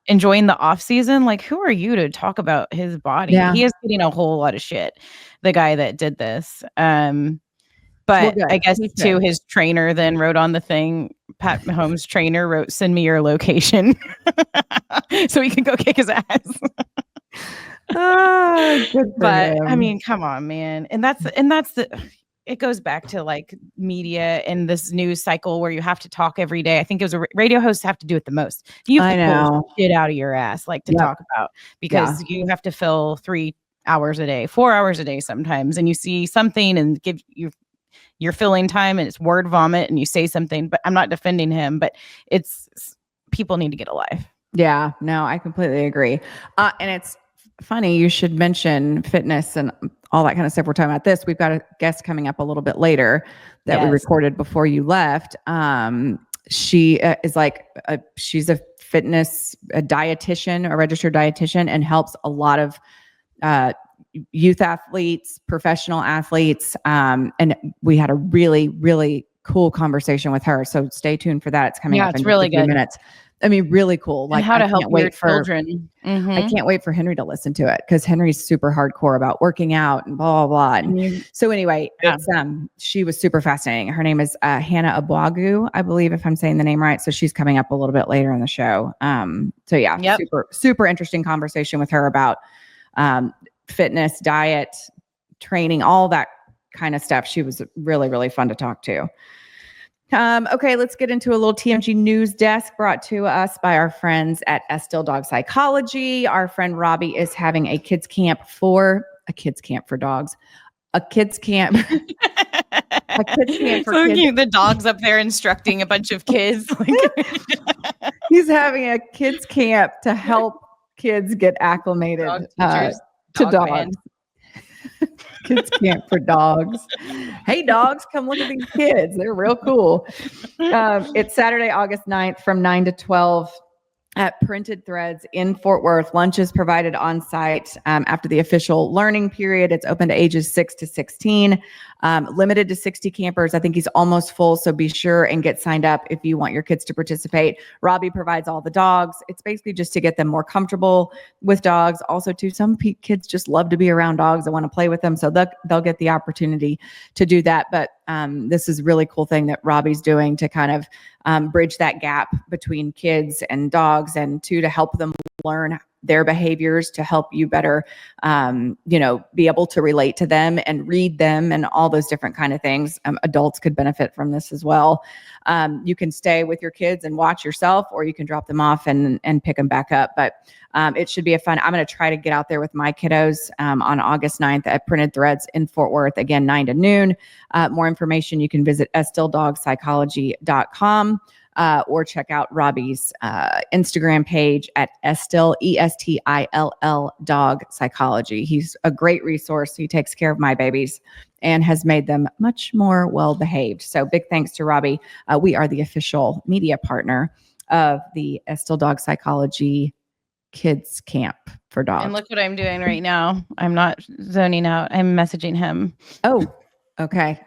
enjoying the off season. Like, who are you to talk about his body? Yeah. He is getting a whole lot of shit. The guy that did this. But I guess too, his trainer then wrote on the thing, Pat Mahomes' trainer wrote, "Send me your location." So he can go kick his ass. But I mean, come on, man. And that's it goes back to like media and this news cycle where you have to talk every day. I think it was radio hosts have to do it the most. You have to pull shit out of your ass, like to talk about, because you have to fill 3 hours a day, 4 hours a day sometimes, and you see something and give you're filling time and it's word vomit and you say something. But I'm not defending him, but it's people need to get a life. Yeah, no, I completely agree. And it's funny you should mention fitness and all that kind of stuff. We're talking about this. We've got a guest coming up a little bit later that we recorded before you left. She is like she's a dietitian, a registered dietitian, and helps a lot of youth athletes, professional athletes. And we had a really, really cool conversation with her. So stay tuned for that. It's coming up in it's just really a few good. minutes. I mean, really cool. And Like, how to I help can't your wait for children. I can't wait for Henry to listen to it because Henry's super hardcore about working out and blah, blah, blah. And so anyway, it's she was super fascinating. Her name is Hanna Eboagu, I believe, if I'm saying the name right. So she's coming up a little bit later in the show. So yeah, super interesting conversation with her about fitness, diet, training, all that kind of stuff. She was really, really fun to talk to. Okay, let's get into a little TMG news desk brought to us by our friends at Estill Dog Psychology. Our friend Robbie is having a kids camp for dogs. A kids camp. A kids camp for kids. Cute. The dog's up there instructing a bunch of kids. He's having a kids camp to help kids get acclimated to dogs. Kids camp for dogs. Hey, dogs, come look at these kids. They're real cool. It's Saturday, August 9th from 9 to 12 at Printed Threads in Fort Worth. Lunch is provided on site after the official learning period. It's open to ages 6 to 16, limited to 60 campers. I think he's almost full, so be sure and get signed up if you want your kids to participate. Robbie provides all the dogs. It's basically just to get them more comfortable with dogs. Also, too, some kids just love to be around dogs and want to play with them, so they'll get the opportunity to do that. But this is a really cool thing that Robbie's doing to kind of bridge that gap between kids and dogs, and to help them learn their behaviors, to help you better, be able to relate to them and read them and all those different kind of things. Adults could benefit from this as well. You can stay with your kids and watch yourself, or you can drop them off and pick them back up. But it should be a fun. I'm going to try to get out there with my kiddos on August 9th at Printed Threads in Fort Worth, again, 9 to noon. More information, you can visit estilldogpsychology.com or check out Robbie's Instagram page at Estill, ESTILL Dog Psychology. He's a great resource. He takes care of my babies and has made them much more well-behaved. So big thanks to Robbie. We are the official media partner of the Estill Dog Psychology Kids Camp for Dogs. And look what I'm doing right now. I'm not zoning out. I'm messaging him. Oh, okay.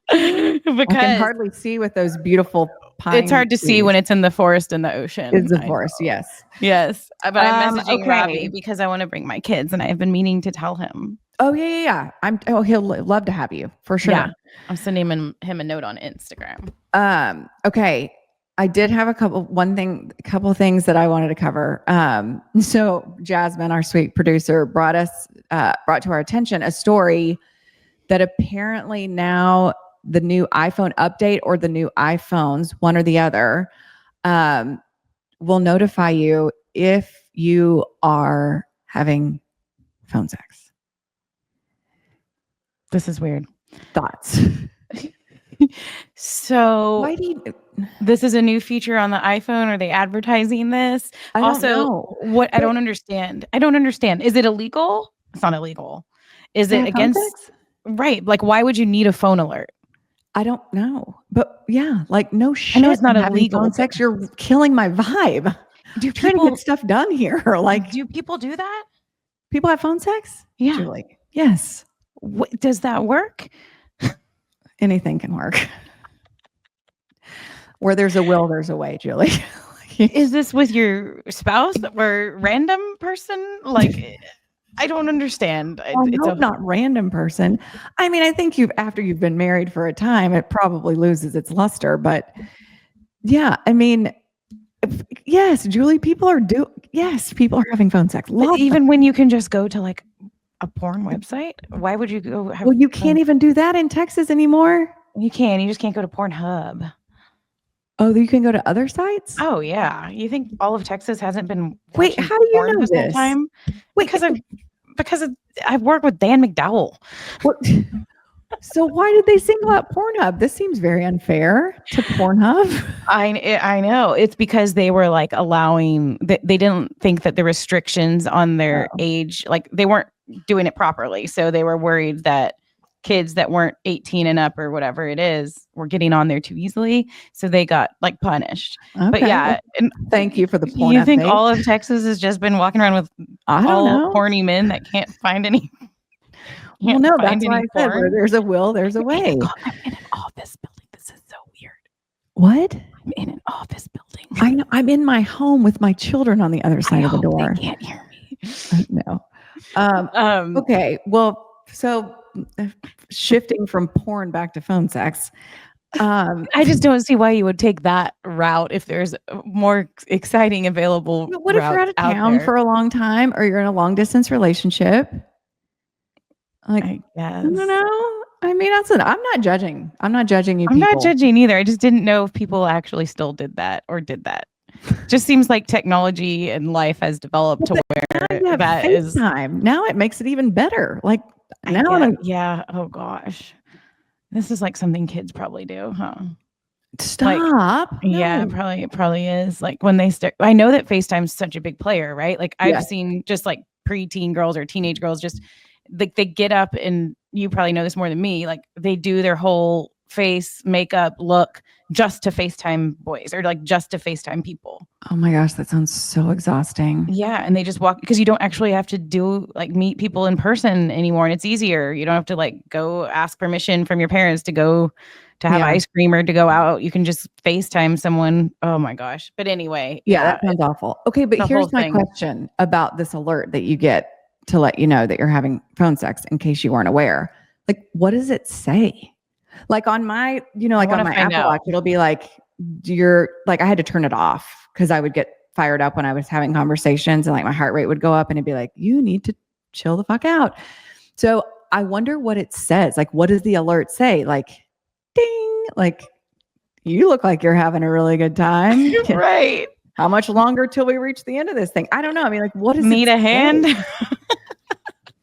Because I can hardly see with those beautiful pine It's hard to see when it's in the forest and the ocean. It's the forest, yes. Yes. But I'm messaging Robbie because I want to bring my kids, and I've been meaning to tell him. Oh, yeah. He'll love to have you, for sure. Yeah. I'm sending him a note on Instagram. Okay. I did have a couple things that I wanted to cover. So Jasmine, our sweet producer, brought to our attention a story that apparently now the new iPhone update or the new iPhones, one or the other, will notify you if you are having phone sex. This is weird. Thoughts? So why do you... This is a new feature on the iPhone. Are they advertising this? I don't know. I don't understand. Is it illegal? It's not illegal. Is it against? Right. Like, why would you need a phone alert? I don't know. But yeah, like, no shit. I know it's not illegal. Phone sex, you're killing my vibe. You're trying to get stuff done here. Like, do people do that? People have phone sex? Yeah. Julie. Yes. Does that work? Anything can work. Where there's a will, there's a way, Julie. Is this with your spouse or random person? Like, I don't understand. It's not random person. I mean, I think after you've been married for a time, it probably loses its luster. But yeah, I mean, yes, Julie, people are having phone sex. Even when you can just go to like a porn website, why would you go? Well, you can't even do that in Texas anymore. You can. You just can't go to Pornhub. Oh, you can go to other sites? Oh, yeah. You think all of Texas hasn't been? Wait, how do you know this? Time? Because I've worked with Dan McDowell. So why did they single out Pornhub? This seems very unfair to Pornhub. I know. It's because they were like allowing they didn't think that the restrictions on their age, like they weren't doing it properly. So they were worried that kids that weren't 18 and up or whatever it is were getting on there too easily. So they got like punished. Okay. But yeah. And thank you for the porn. You think all of Texas has just been walking around with all horny men that can't find any? Well, no, that's why I said where there's a will, there's a way. I'm in an office building. This is so What? I'm in an office building. I know. I'm in my home with my children on the other side of the door. They can't hear me. No. Okay. Well, so shifting from porn back to phone sex. I just don't see why you would take that route if there's more exciting available. What if you're out of town for a long time or you're in a long distance relationship? Like, I guess. I don't know. I mean, I'm not judging. I'm not judging you. I'm not judging either. I just didn't know if people actually still did that or did that. Just seems like technology and life has developed to where that is FaceTime. Now it makes it even better. Like yeah. Oh gosh. This is like something kids probably do, huh? Stop. Like, no. Yeah, it probably is. Like when they start, I know that FaceTime's such a big player, right? Like I've seen just like preteen girls or teenage girls just like they get up and you probably know this more than me. Like they do their whole face makeup look just to FaceTime boys or like just to FaceTime people. Oh my gosh, that sounds so exhausting. Yeah, and they just walk because you don't actually have to do like meet people in person anymore, and it's easier. You don't have to like go ask permission from your parents to go to have ice cream or to go out. You can just FaceTime someone. Oh my gosh. But anyway. Yeah, that sounds awful. Okay, but here's my question about this alert that you get to let you know that you're having phone sex in case you weren't aware. Like, what does it say? Like on my, like on my Apple Watch, it'll be like, I had to turn it off because I would get fired up when I was having conversations and like my heart rate would go up and it'd be like, you need to chill the fuck out. So I wonder what it says. Like, what does the alert say? Like, ding, like, you look like you're having a really good time. Right. How much longer till we reach the end of this thing? I don't know. I mean, like, what does need a hand?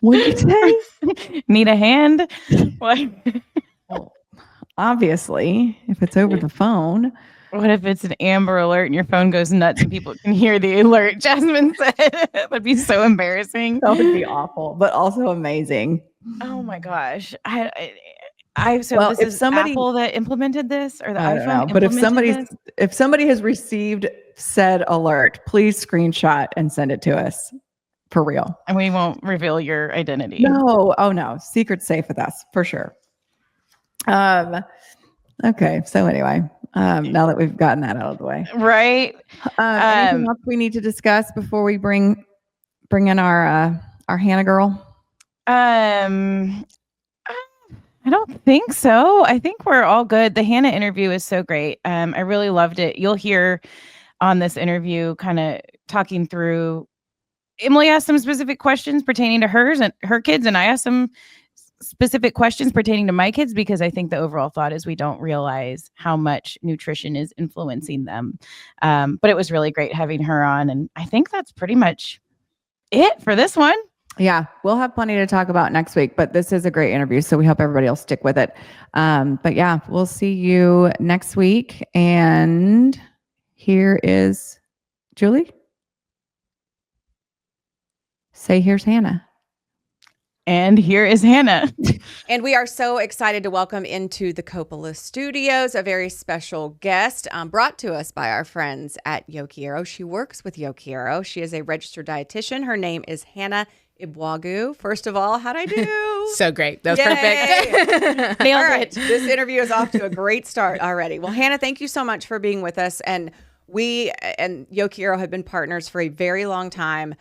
What did you say? Need a hand? What? Well, obviously, if it's over the phone. What if it's an Amber Alert and your phone goes nuts and people can hear the alert? Jasmine said that'd be so embarrassing. That would be awful, but also amazing. Oh my gosh! This is Apple that implemented this or the iPhone. But if somebody has received said alert, please screenshot and send it to us for real. And we won't reveal your identity. No, oh no, secret's safe with us for sure. Okay, so anyway, now that we've gotten that out of the way, right? Anything else we need to discuss before we bring in our Hanna girl? I don't think so. I think we're all good. The Hanna interview is so great. I really loved it. You'll hear on this interview kind of talking through. Emily asked some specific questions pertaining to hers and her kids, and I asked some specific questions pertaining to my kids because I think the overall thought is we don't realize how much nutrition is influencing them. But it was really great having her on, and I think that's pretty much it for this one. Yeah, we'll have plenty to talk about next week, but this is a great interview, so we hope everybody will stick with it. But yeah, we'll see you next week. And here is Julie. Say, here's Hanna. And here is Hanna. And we are so excited to welcome into the Coppola studios a very special guest brought to us by our friends at Yokiero. She works with Yokiero. She is a registered dietitian. Her name is Hanna Eboagu. First of all, how'd I do? So great. That was perfect. All right. This interview is off to a great start already. Well, Hanna, thank you so much for being with us. And we and Yokiero have been partners for a very long time.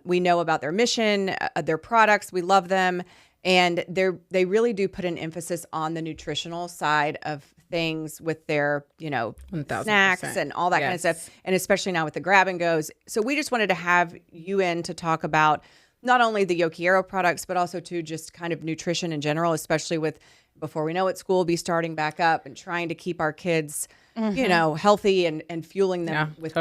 We know about their mission, their products. We love them. And they really do put an emphasis on the nutritional side of things with their, 1000%. snacks and all that kind of stuff. And especially now with the grab and goes. So we just wanted to have you in to talk about not only the Yokiero products, but also to just kind of nutrition in general, especially with before we know it, school will be starting back up and trying to keep our kids, healthy and fueling them with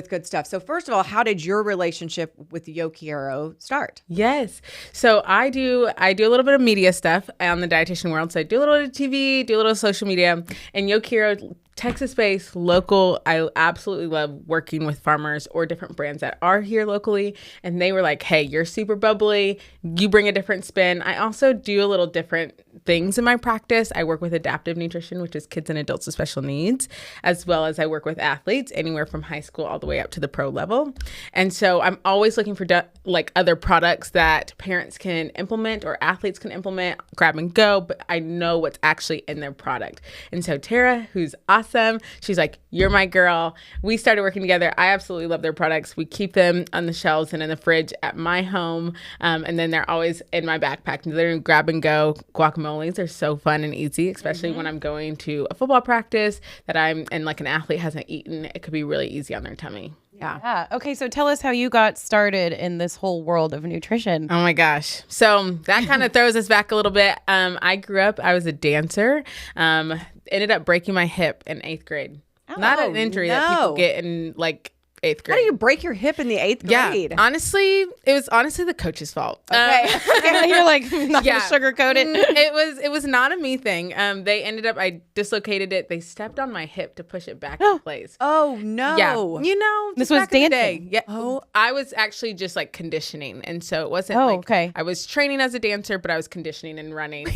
good stuff. So first of all, how did your relationship with Yokiero start? Yes. So I do a little bit of media stuff on the dietitian world. So I do a little bit of TV, do a little social media, and Yokiero, Texas-based, local. I absolutely love working with farmers or different brands that are here locally. And they were like, hey, you're super bubbly. You bring a different spin. I also do a little different things in my practice. I work with adaptive nutrition, which is kids and adults with special needs, as well as I work with athletes anywhere from high school all the way up to the pro level. And so I'm always looking for like other products that parents can implement or athletes can implement, grab and go, but I know what's actually in their product. And so Tara, who's awesome, she's like, you're my girl. We started working together. I absolutely love their products. We keep them on the shelves and in the fridge at my home. And then they're always in my backpack. They're grab and go. Guacamoles are so fun and easy, especially when I'm going to a football practice and like an athlete hasn't eaten. It could be really easy on their tummy. Yeah. Okay. So tell us how you got started in this whole world of nutrition. Oh my gosh. So that kind of throws us back a little bit. I was a dancer, ended up breaking my hip in 8th grade. Not an injury that people get in like 8th grade. How do you break your hip in the 8th grade? Yeah, honestly, it was the coach's fault. Okay. You're like, not gonna sugarcoat it. It was not a me thing. They ended up, I dislocated it. They stepped on my hip to push it back in place. Oh no. Yeah. You know, this was dancing. Yeah. Oh, I was actually just like conditioning. And so it wasn't okay. I was training as a dancer, but I was conditioning and running.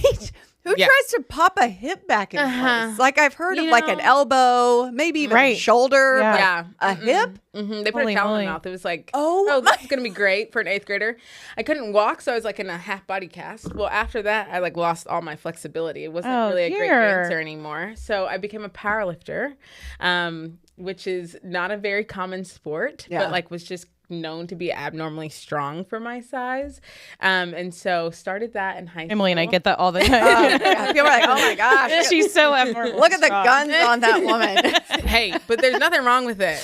Who tries to pop a hip back in place? Like I've heard of like an elbow, maybe even a shoulder. Yeah. A hip? Mm-hmm. They put a towel in my mouth. It was like, oh this is going to be great for an 8th grader. I couldn't walk, so I was like in a half body cast. Well, after that, I like lost all my flexibility. It wasn't really a great dancer anymore. So I became a power lifter, which is not a very common sport, but like was just known to be abnormally strong for my size. And so started that in high school. Emily and I get that all the time. People are like, oh my gosh. She's so abnormal. Look at the guns on that woman. Hey, but there's nothing wrong with it.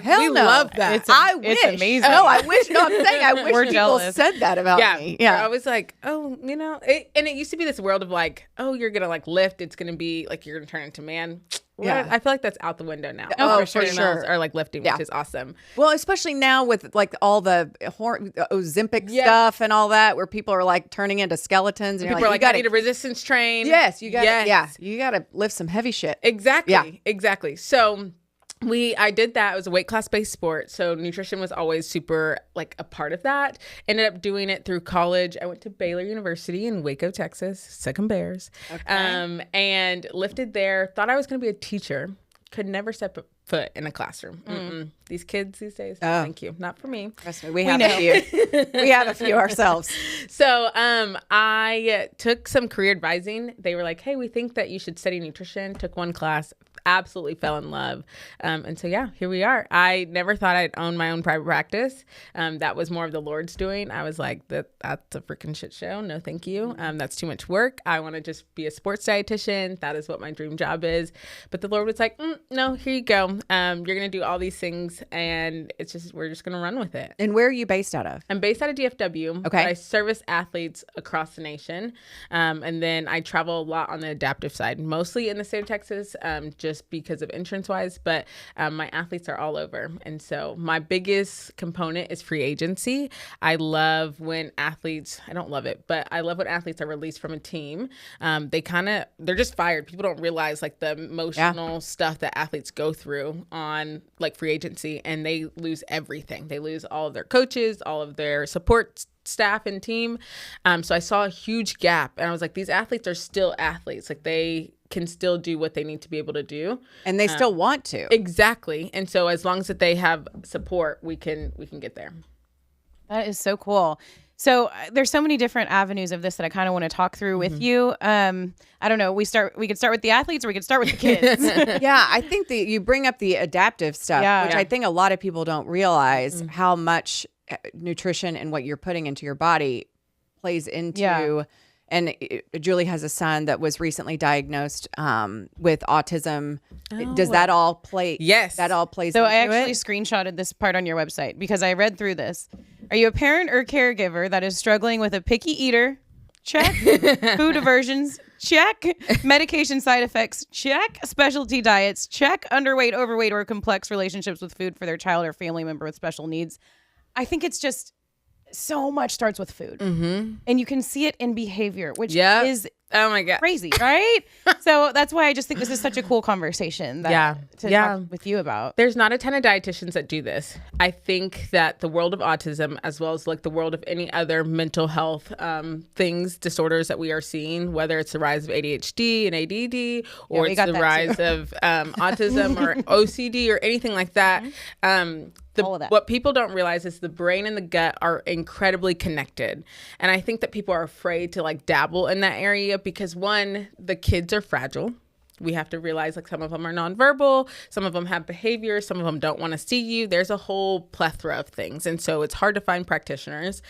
Hell we no. love that. I wish. It's amazing. No, I wish. No, I'm saying I wish We're people jealous. said that about me. Yeah. I was like, and it used to be this world of like, you're going to like lift. It's going to be like, you're going to turn into man. Yeah. I feel like that's out the window now. Oh, for sure. Are like lifting, which is awesome. Well, especially now with like all the Ozempic stuff and all that, where people are like turning into skeletons. And people are like, I need to resistance train. Yes, you got to. Yeah, you got to lift some heavy shit. Exactly. Yeah. Exactly. So I did that. It was a weight class based sport. So nutrition was always super like a part of that. Ended up doing it through college. I went to Baylor University in Waco, Texas, Second Bears, and lifted there. Thought I was going to be a teacher. Could never step foot in a classroom. These kids these days, thank you. Not for me. Trust me, we have a few. We have a few ourselves. So I took some career advising. They were like, hey, we think that you should study nutrition. Took one class. Absolutely fell in love. And so, here we are. I never thought I'd own my own private practice. That was more of the Lord's doing. I was like, that's a freaking shit show. No, thank you. That's too much work. I want to just be a sports dietitian. That is what my dream job is. But the Lord was like, no, here you go. You're going to do all these things and we're just going to run with it. And where are you based out of? I'm based out of DFW. Okay. But I service athletes across the nation. And then I travel a lot on the adaptive side, mostly in the state of Texas, just because of insurance wise, but my athletes are all over. And so my biggest component is free agency. I love when athletes, I don't love it, but I love when athletes are released from a team. They're just fired. People don't realize like the emotional stuff that athletes go through on like free agency, and they lose everything. They lose all of their coaches, all of their support staff and team. So I saw a huge gap, and I was like, these athletes are still athletes. Like they can still do what they need to be able to do, and they still want to. Exactly. And so as long as that they have support, we can get there. That is so cool. So there's so many different avenues of this that I kind of want to talk through with you. I don't know. We could start with the athletes, or we could start with the kids. Yeah, I think that you bring up the adaptive stuff, which I think a lot of people don't realize how much nutrition and what you're putting into your body plays into. Yeah. And Julie has a son that was recently diagnosed with autism. Does that all play? Yes. That all plays so into I actually it? screenshotted this part on your website because I read through this. Are you a parent or caregiver that is struggling with a picky eater? Check. Food aversions? Check. Medication side effects? Check. Specialty diets? Check. Underweight, overweight, or complex relationships with food for their child or family member with special needs? I think it's just so much starts with food. And you can see it in behavior, which is Oh my God. Crazy, right? So that's why I just think this is such a cool conversation to talk with you about. There's not a ton of dietitians that do this. I think that the world of autism, as well as like the world of any other mental health disorders that we are seeing, whether it's the rise of ADHD and ADD, or it's the rise of autism or OCD or anything like that. All of that. What people don't realize is the brain and the gut are incredibly connected. And I think that people are afraid to like dabble in that area because, one, the kids are fragile. We have to realize like some of them are nonverbal, some of them have behaviors, some of them don't want to see you. There's a whole plethora of things. And so it's hard to find practitioners.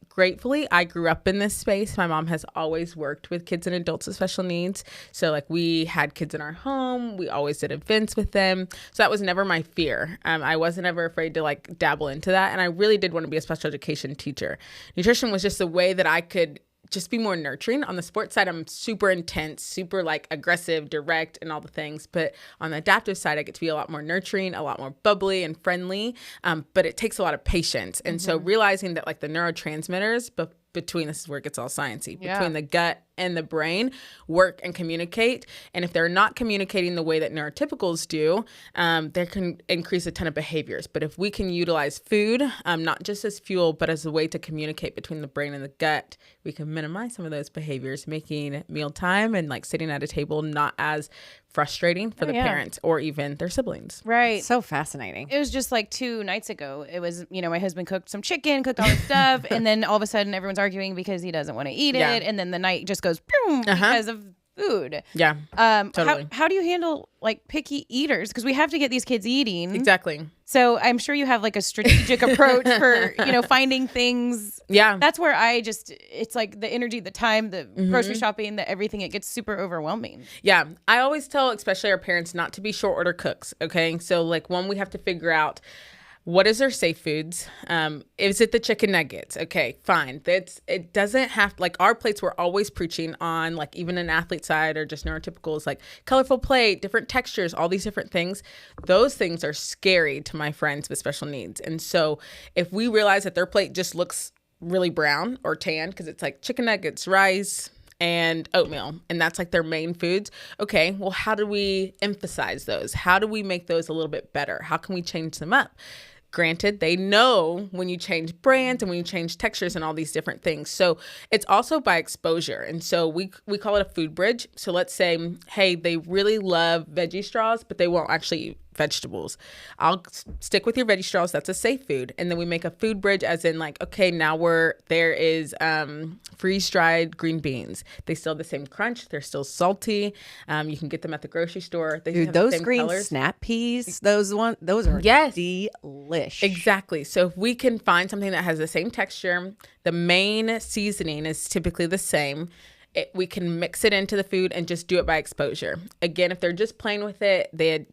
Gratefully, I grew up in this space. My mom has always worked with kids and adults with special needs. So like we had kids in our home. We always did events with them. So that was never my fear. I wasn't ever afraid to like dabble into that. And I really did want to be a special education teacher. Nutrition was just a way that I could just be more nurturing. On the sports side, I'm super intense, super like aggressive, direct, and all the things. But on the adaptive side, I get to be a lot more nurturing, a lot more bubbly and friendly. But it takes a lot of patience. And so realizing that like the neurotransmitters, between, this is where it gets all sciencey, between the gut and the brain work and communicate. And if they're not communicating the way that neurotypicals do, they can increase a ton of behaviors. But if we can utilize food, not just as fuel, but as a way to communicate between the brain and the gut, we can minimize some of those behaviors, making mealtime and like sitting at a table not as frustrating for the parents or even their siblings. Right. So fascinating. It was just like 2 nights ago. It was, my husband cooked some chicken, cooked all this stuff. And then all of a sudden everyone's arguing because he doesn't want to eat it. And then the night just goes boom because of food. Yeah. Totally. How do you handle like picky eaters? Because we have to get these kids eating. Exactly. So I'm sure you have like a strategic approach for, finding things. Yeah. That's where it's like the energy, the time, the grocery shopping, the everything, it gets super overwhelming. Yeah. I always tell, especially our parents, not to be short order cooks. Okay. So like one, we have to figure out, what is their safe foods? Is it the chicken nuggets? Okay, fine. It doesn't have, like our plates, we're always preaching on, like even an athlete side or just neurotypicals, like colorful plate, different textures, all these different things. Those things are scary to my friends with special needs. And so if we realize that their plate just looks really brown or tan, because it's like chicken nuggets, rice, and oatmeal, and that's like their main foods. Okay, well, how do we emphasize those? How do we make those a little bit better? How can we change them up? Granted, they know when you change brands and when you change textures and all these different things. So it's also by exposure. And so we call it a food bridge. So let's say, hey, they really love veggie straws, but they won't actually eat vegetables. I'll stick with your veggie straws. That's a safe food. And then we make a food bridge as in like, okay, now there is freeze-dried green beans. They still have the same crunch. They're still salty. You can get them at the grocery store. They Dude, have those the same green colors. snap peas, those are delish. Exactly. So if we can find something that has the same texture, the main seasoning is typically the same. We can mix it into the food and just do it by exposure. Again, if they're just playing with it, they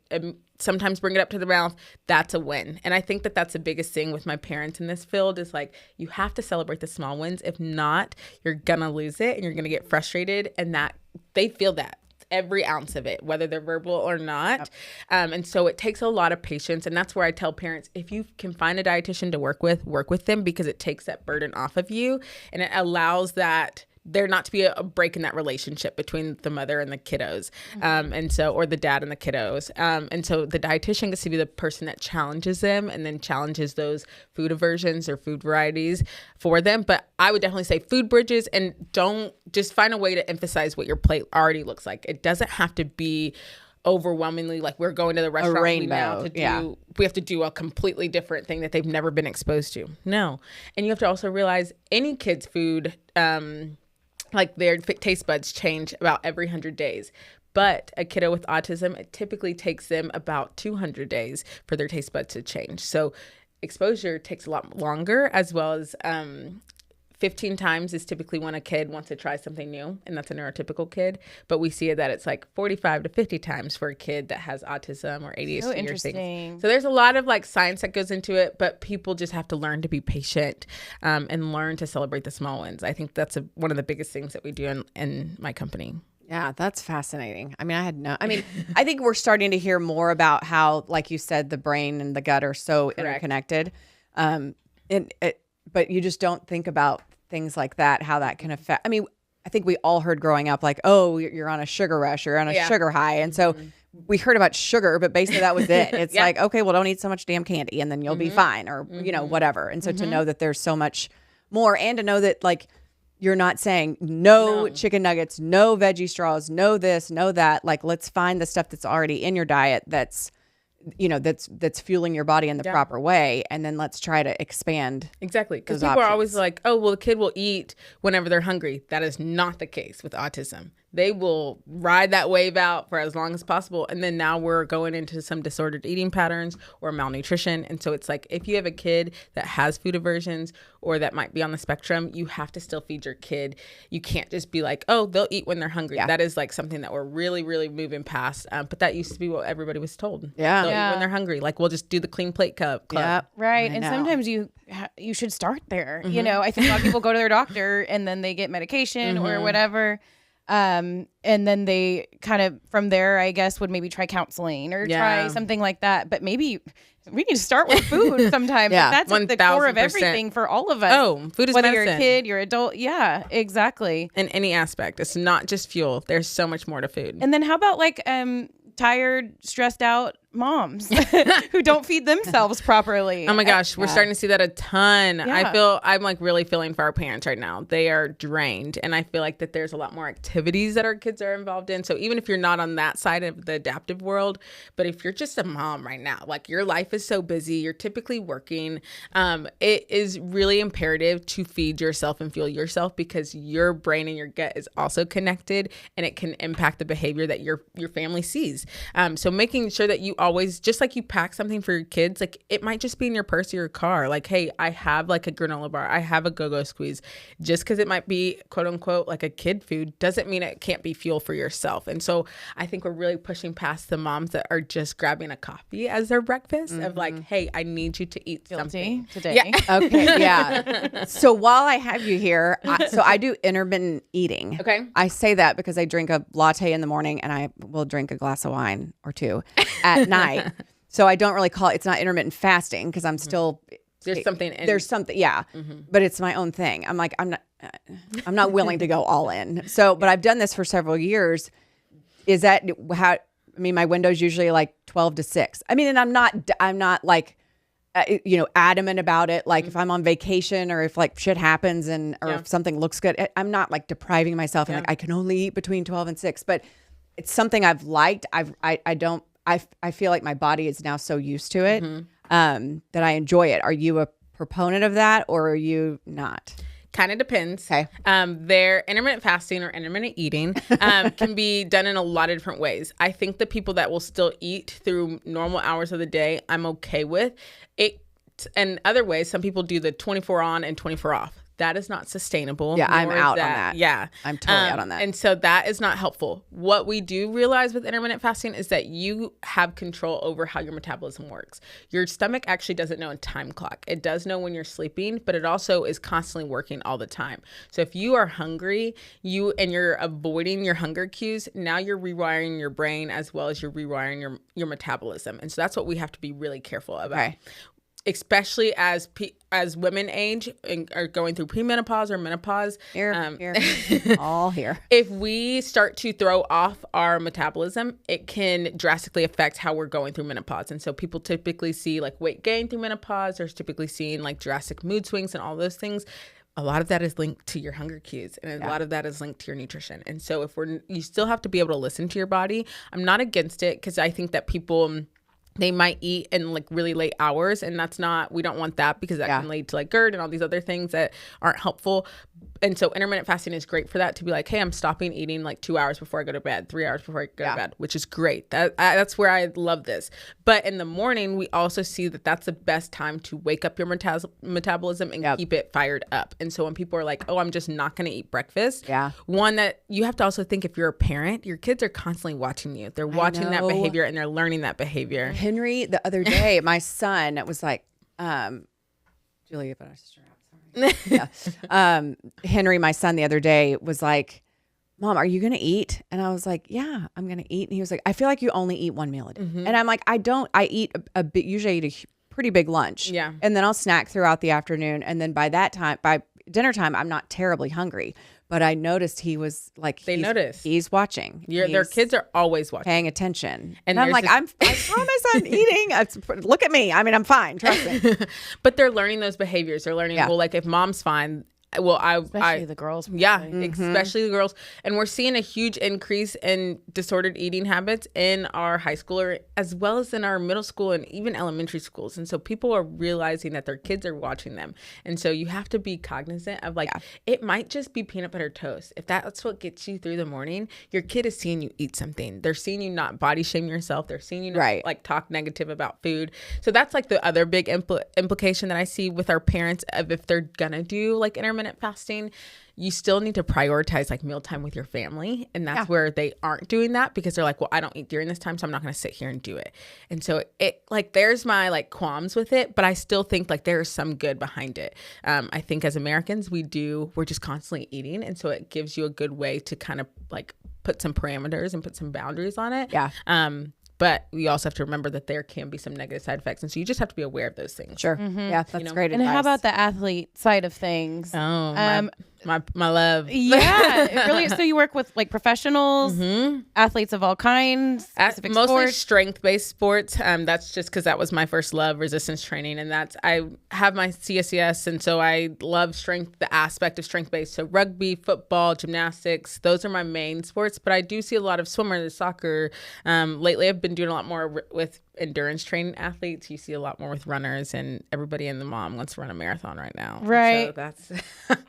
sometimes bring it up to the mouth. That's a win. And I think that that's the biggest thing with my parents in this field is like, you have to celebrate the small wins. If not, you're going to lose it and you're going to get frustrated. And that they feel that every ounce of it, whether they're verbal or not. Yep. And so it takes a lot of patience. And that's where I tell parents, if you can find a dietitian to work with them, because it takes that burden off of you and it allows that there not to be a break in that relationship between the mother and the kiddos, and so, or the dad and the kiddos. And so the dietitian gets to be the person that challenges them and then challenges those food aversions or food varieties for them. But I would definitely say food bridges, and don't just find a way to emphasize what your plate already looks like. It doesn't have to be overwhelmingly like we're going to the restaurant we have to do a completely different thing that they've never been exposed to. No. And you have to also realize any kid's food, like their taste buds change about every 100 days. But a kiddo with autism, it typically takes them about 200 days for their taste buds to change. So exposure takes a lot longer, as well as 15 times is typically when a kid wants to try something new, and that's a neurotypical kid. But we see that it's like 45 to 50 times for a kid that has autism or ADHD. So interesting. So there's a lot of like science that goes into it, but people just have to learn to be patient and learn to celebrate the small wins. I think that's one of the biggest things that we do in my company. Yeah, that's fascinating. I mean, I think we're starting to hear more about how, like you said, the brain and the gut are so interconnected. But you just don't think about things like that, how that can affect. I mean, I think we all heard growing up like, oh, you're on a sugar rush, you're on a sugar high. And so we heard about sugar, but basically that was it. It's like, okay, well, don't eat so much damn candy and then you'll be fine, or, you know, whatever. And so to know that there's so much more, and to know that like, you're not saying no chicken nuggets, no veggie straws, no this, no that. Like, let's find the stuff that's already in your diet that's, you know, that's fueling your body in the proper way, and then let's try to expand. Exactly, because people are always like, oh, well, the kid will eat whenever they're hungry. That is not the case with autism. They will ride that wave out for as long as possible. And then now we're going into some disordered eating patterns or malnutrition. And so it's like, if you have a kid that has food aversions or that might be on the spectrum, you have to still feed your kid. You can't just be like, oh, they'll eat when they're hungry. Yeah. That is like something that we're really, really moving past. But that used to be what everybody was told. Yeah. They'll eat when they're hungry. Like, we'll just do the clean plate club. Yeah. Right. And sometimes you should start there. You know, I think a lot of people go to their doctor and then they get medication or whatever. And then they kind of from there, I guess, would maybe try counseling or try something like that. But maybe we need to start with food sometimes. Yeah. That's at the core of everything for all of us. Oh, food is whether medicine. You're a kid, you're an adult. Yeah, exactly. In any aspect. It's not just fuel. There's so much more to food. And then how about like tired, stressed out moms who don't feed themselves properly? Oh my gosh, we're starting to see that a ton. Yeah. I'm like really feeling for our parents right now. They are drained, and I feel like that there's a lot more activities that our kids are involved in. So even if you're not on that side of the adaptive world, but if you're just a mom right now, like your life is so busy, you're typically working, it is really imperative to feed yourself and fuel yourself, because your brain and your gut is also connected, and it can impact the behavior that your family sees. So making sure that you always, just like you pack something for your kids, like it might just be in your purse or your car. Like, hey, I have like a granola bar, I have a go-go squeeze. Just because it might be quote unquote like a kid food doesn't mean it can't be fuel for yourself. And so I think we're really pushing past the moms that are just grabbing a coffee as their breakfast of like, hey, I need you to eat something today. Yeah. Okay. Yeah. So while I have you here, I do intermittent eating. Okay. I say that because I drink a latte in the morning and I will drink a glass of wine or two at night. So I don't really call it, it's not intermittent fasting because I'm still, There's something. yeah. But it's my own thing. I'm like, I'm not willing to go all in. So, but I've done this for several years. Is that how, I mean, my window's usually like 12 to 6. I mean, and I'm not like, adamant about it. Like if I'm on vacation or if like shit happens or if something looks good, I'm not like depriving myself and like I can only eat between 12 and 6, but it's something I've liked. I feel like my body is now so used to it that I enjoy it. Are you a proponent of that or are you not? Kind of depends. Okay. Their intermittent fasting or intermittent eating can be done in a lot of different ways. I think the people that will still eat through normal hours of the day, I'm okay with it. And other ways, some people do the 24 on and 24 off. That is not sustainable. Yeah, I'm out on that. Yeah. I'm totally out on that. And so that is not helpful. What we do realize with intermittent fasting is that you have control over how your metabolism works. Your stomach actually doesn't know a time clock. It does know when you're sleeping, but it also is constantly working all the time. So if you are hungry, you're avoiding your hunger cues, now you're rewiring your brain as well as you're rewiring your metabolism. And so that's what we have to be really careful about. Okay. Especially as women age and are going through premenopause or menopause. Here. All here. If we start to throw off our metabolism, it can drastically affect how we're going through menopause. And so people typically see like weight gain through menopause. There's typically seeing like drastic mood swings and all those things. A lot of that is linked to your hunger cues, and a lot of that is linked to your nutrition. And so you still have to be able to listen to your body. I'm not against it because I think that people, they might eat in like really late hours, and we don't want that because that can lead to like GERD and all these other things that aren't helpful. And so intermittent fasting is great for that, to be like, hey, I'm stopping eating like 2 hours before I go to bed, 3 hours before I go to bed, which is great. That's where I love this. But in the morning, we also see that that's the best time to wake up your metabolism and keep it fired up. And so when people are like, oh, I'm just not going to eat breakfast. Yeah. One that you have to also think, if you're a parent, your kids are constantly watching you. They're watching that behavior and they're learning that behavior. Henry, the other day, my son was like, Julia, but I was just Henry, my son, the other day was like, Mom, are you going to eat? And I was like, yeah, I'm going to eat. And he was like, I feel like you only eat one meal a day. And I'm like, I eat a bit, usually I eat a pretty big lunch. Yeah. And then I'll snack throughout the afternoon. And then by dinner time, I'm not terribly hungry. But I noticed he was like, They notice. he's watching. Their kids are always watching. paying attention. And And I'm there's like, I promise I'm eating. Look at me. I mean, I'm fine. Trust me. But they're learning those behaviors. They're learning, well, like if mom's fine, well, Especially the girls. yeah, probably. especially the girls. And we're seeing a huge increase in disordered eating habits in our high schooler as well as in our middle school and even elementary schools. And so people are realizing that their kids are watching them. And so you have to be cognizant of like, it might just be peanut butter toast. If that's what gets you through the morning, your kid is seeing you eat something. They're seeing you not body shame yourself. They're seeing you not like talk negative about food. So that's like the other big implication that I see with our parents of if they're gonna do like intermittent fasting, you still need to prioritize like mealtime with your family. And that's where they aren't doing that because they're like, well, I don't eat during this time, so I'm not going to sit here and do it. And so it like, there's my like qualms with it, but I still think like there's some good behind it. I think as Americans, we're just constantly eating. And so it gives you a good way to kind of like put some parameters and put some boundaries on it. Yeah. But we also have to remember that there can be some negative side effects. And so you just have to be aware of those things. Sure. Yeah, that's great And advice. how about the athlete side of things? Oh, my love. Yeah, it really. So you work with like professionals, athletes of all kinds, specific mostly sports. strength-based sports. That's just because that was my first love, resistance training, and I have my CSCS, and so I love strength, the aspect of strength-based. So rugby, football, gymnastics, those are my main sports. But I do see a lot of swimmers, soccer. Lately, I've been doing a lot more with endurance training athletes. You see a lot more with runners, and everybody and the mom wants to run a marathon right now. Right. So that's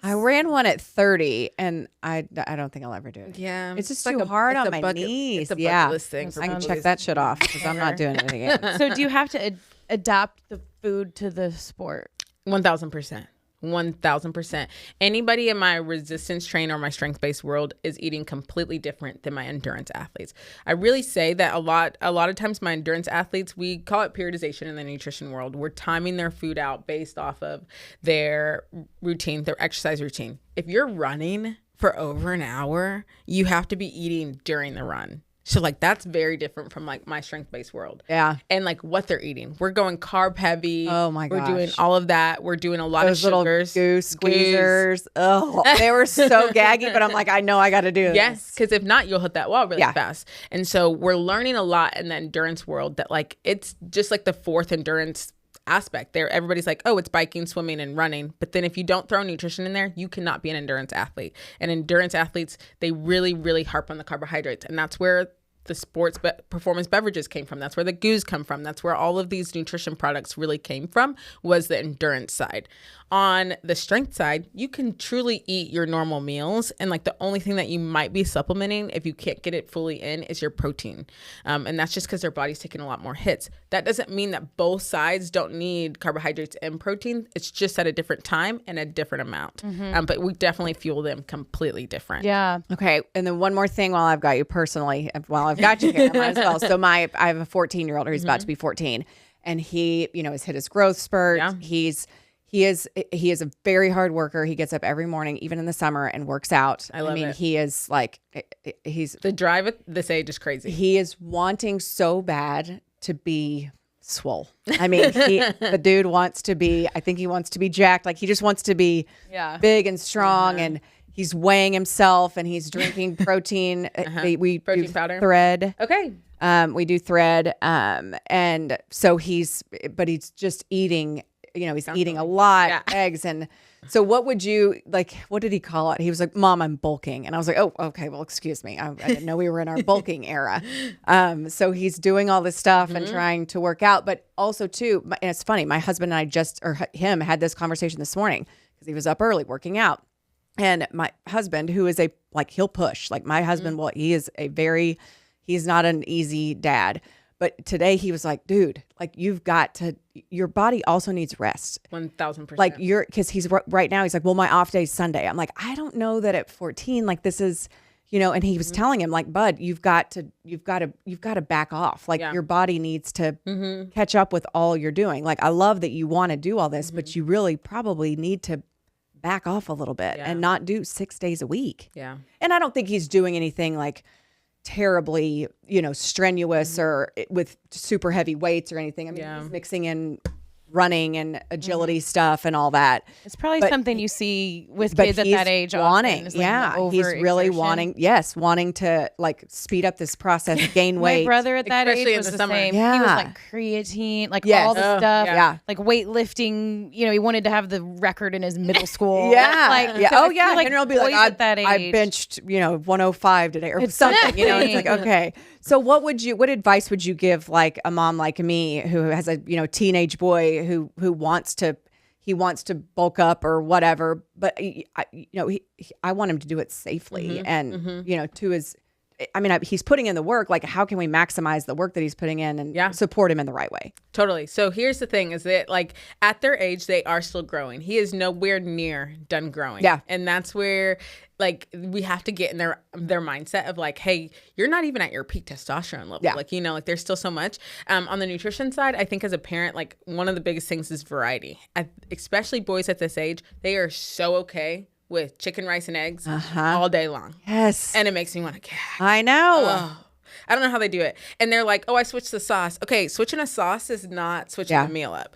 I ran one at 30, and I don't think I'll ever do it. yeah. It's just like too hard on my bucket, knees. It's a bucket Yeah. list thing. For I can people. check that shit off because I'm not doing it again. So do you have to adapt the food to the sport? 1,000%. 1,000%. Anybody in my resistance train or my strength-based world is eating completely different than my endurance athletes. I really say that a lot of times my endurance athletes, we call it periodization in the nutrition world. We're timing their food out based off of their routine, their exercise routine. If you're running for over an hour, you have to be eating during the run. So like that's very different from like my strength-based world. Yeah. And like what they're eating. We're going carb heavy. Oh my gosh. We're doing all of that. We're doing a lot Those of little sugars. goose squeezers. Oh, they were so gaggy, but I'm like, I know I got to do this. Yes, because if not, you'll hit that wall really Yeah. fast. And so we're learning a lot in the endurance world that like it's just like the fourth endurance aspect there. Everybody's like, oh, it's biking, swimming, and running. But then if you don't throw nutrition in there, you cannot be an endurance athlete. And endurance athletes, they really, really harp on the carbohydrates. And that's where the sports performance beverages came from. That's where the goos come from. That's where all of these nutrition products really came from, was the endurance side. On the strength side, you can truly eat your normal meals. And like the only thing that you might be supplementing if you can't get it fully in is your protein. And that's just because their body's taking a lot more hits. That doesn't mean that both sides don't need carbohydrates and protein. It's just at a different time and a different amount. But we definitely fuel them completely different. Yeah. Okay, and then one more thing while I've got you personally, while I've got you here, I might as well. So I have a 14-year-old who's about to be 14, and he, has hit his growth spurt. Yeah. He is a very hard worker. He gets up every morning, even in the summer, and works out. I love it. He is like, he's The drive at this age is crazy. he is wanting so bad to be swole. I mean, the dude wants to be, I think he wants to be jacked. Like he just wants to be big and strong, and he's weighing himself, and he's drinking protein. We Protein do powder. Thread. Okay. We do Thread. And so he's just eating, he's eating a lot, eggs. And so what did he call it? He was like, Mom, I'm bulking. And I was like, oh, okay, well, excuse me. I didn't know we were in our bulking era. So he's doing all this stuff and trying to work out, but also too, and it's funny, my husband and I him had this conversation this morning because he was up early working out. And my husband, who is he'll push, like my husband, he's not an easy dad. But today he was like, dude, like your body also needs rest. 1,000%. Like because he's right now, he's like, well, my off day's Sunday. I'm like, I don't know that at 14, like this is, and he was telling him like, bud, you've got to back off. Like your body needs to catch up with all you're doing. Like, I love that you want to do all this, but you really probably need to back off a little bit and not do 6 days a week. Yeah. And I don't think he's doing anything like terribly, strenuous or with super heavy weights or anything. I mean, he's mixing in running and agility stuff and all that. It's probably But something you see with But kids at he's that age. wanting, often, is like the he's really overexertion. wanting to like speed up this process, gain My weight. brother at that Especially age in was the the summer. same. He Yeah. was like creatine, like Yes. all the Oh, stuff. yeah. Like weightlifting. He wanted to have the record in his middle school. Yeah, Like, yeah. so I Oh feel yeah, like and it'll be like boys at that I age. benched 105 today or It's something. It's like something. okay. So what advice would you give like a mom like me who has a teenage boy who wants to bulk up or whatever, but I want him to do it safely and to his. I mean, he's putting in the work. Like, how can we maximize the work that he's putting in and support him in the right way? Totally. So here's the thing is that like at their age, they are still growing. He is nowhere near done growing. Yeah. And that's where like we have to get in their mindset of like, hey, you're not even at your peak testosterone level. Yeah. Like, like there's still so much. On the nutrition side, I think as a parent, like one of the biggest things is variety. Especially boys at this age, they are so okay with chicken, rice, and eggs all day long. Yes. And it makes me want to gag. I know. Oh, I don't know how they do it. And they're like, oh, I switched the sauce. Okay, switching a sauce is not switching a meal up.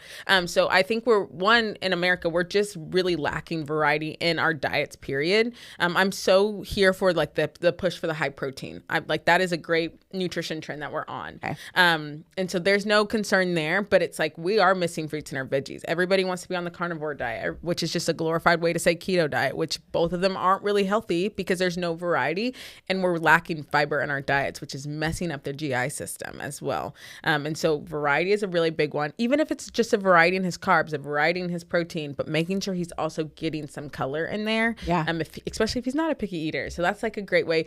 So I think in America, we're just really lacking variety in our diets, period. I'm so here for like the push for the high protein. That is a great nutrition trend that we're on. Okay. And so there's no concern there, but it's like we are missing fruits in our veggies. Everybody wants to be on the carnivore diet, which is just a glorified way to say keto diet, which both of them aren't really healthy because there's no variety and we're lacking fiber in our diets, which is messing up their GI system as well. And so variety is a really big one, even if it's just a variety in his carbs, a variety in his protein, but making sure he's also getting some color in there. Yeah. Especially if he's not a picky eater. So that's like a great way.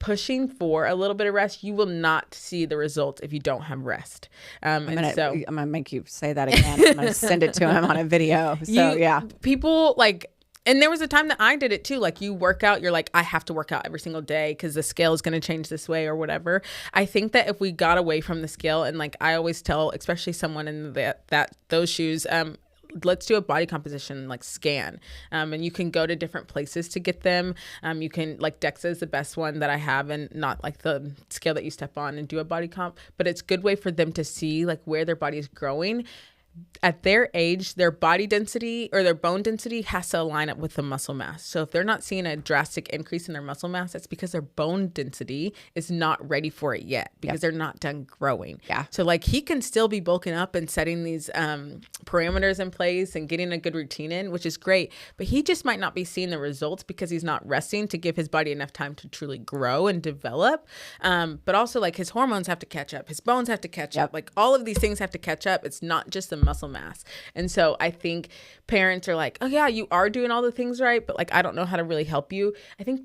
Pushing for a little bit of rest, you will not see the results if you don't have rest. I'm gonna make you say that again. I'm gonna send it to him on a video. So people like. And there was a time that I did it too. Like you work out, you're like, I have to work out every single day because the scale is going to change this way or whatever. I think that if we got away from the scale, and like I always tell, especially someone in those shoes, let's do a body composition like scan. And you can go to different places to get them. You can like DEXA is the best one that I have, and not like the scale that you step on and do a body comp, but it's a good way for them to see like where their body is growing. At their age, their body density or their bone density has to align up with the muscle mass. So if they're not seeing a drastic increase in their muscle mass, that's because their bone density is not ready for it yet because they're not done growing. Yeah. So like he can still be bulking up and setting these parameters in place and getting a good routine in, which is great. But he just might not be seeing the results because he's not resting to give his body enough time to truly grow and develop. But also like his hormones have to catch up. His bones have to catch up. Like all of these things have to catch up. It's not just the muscle mass. And so I think parents are like, oh yeah, you are doing all the things right, but like I don't know how to really help you. I think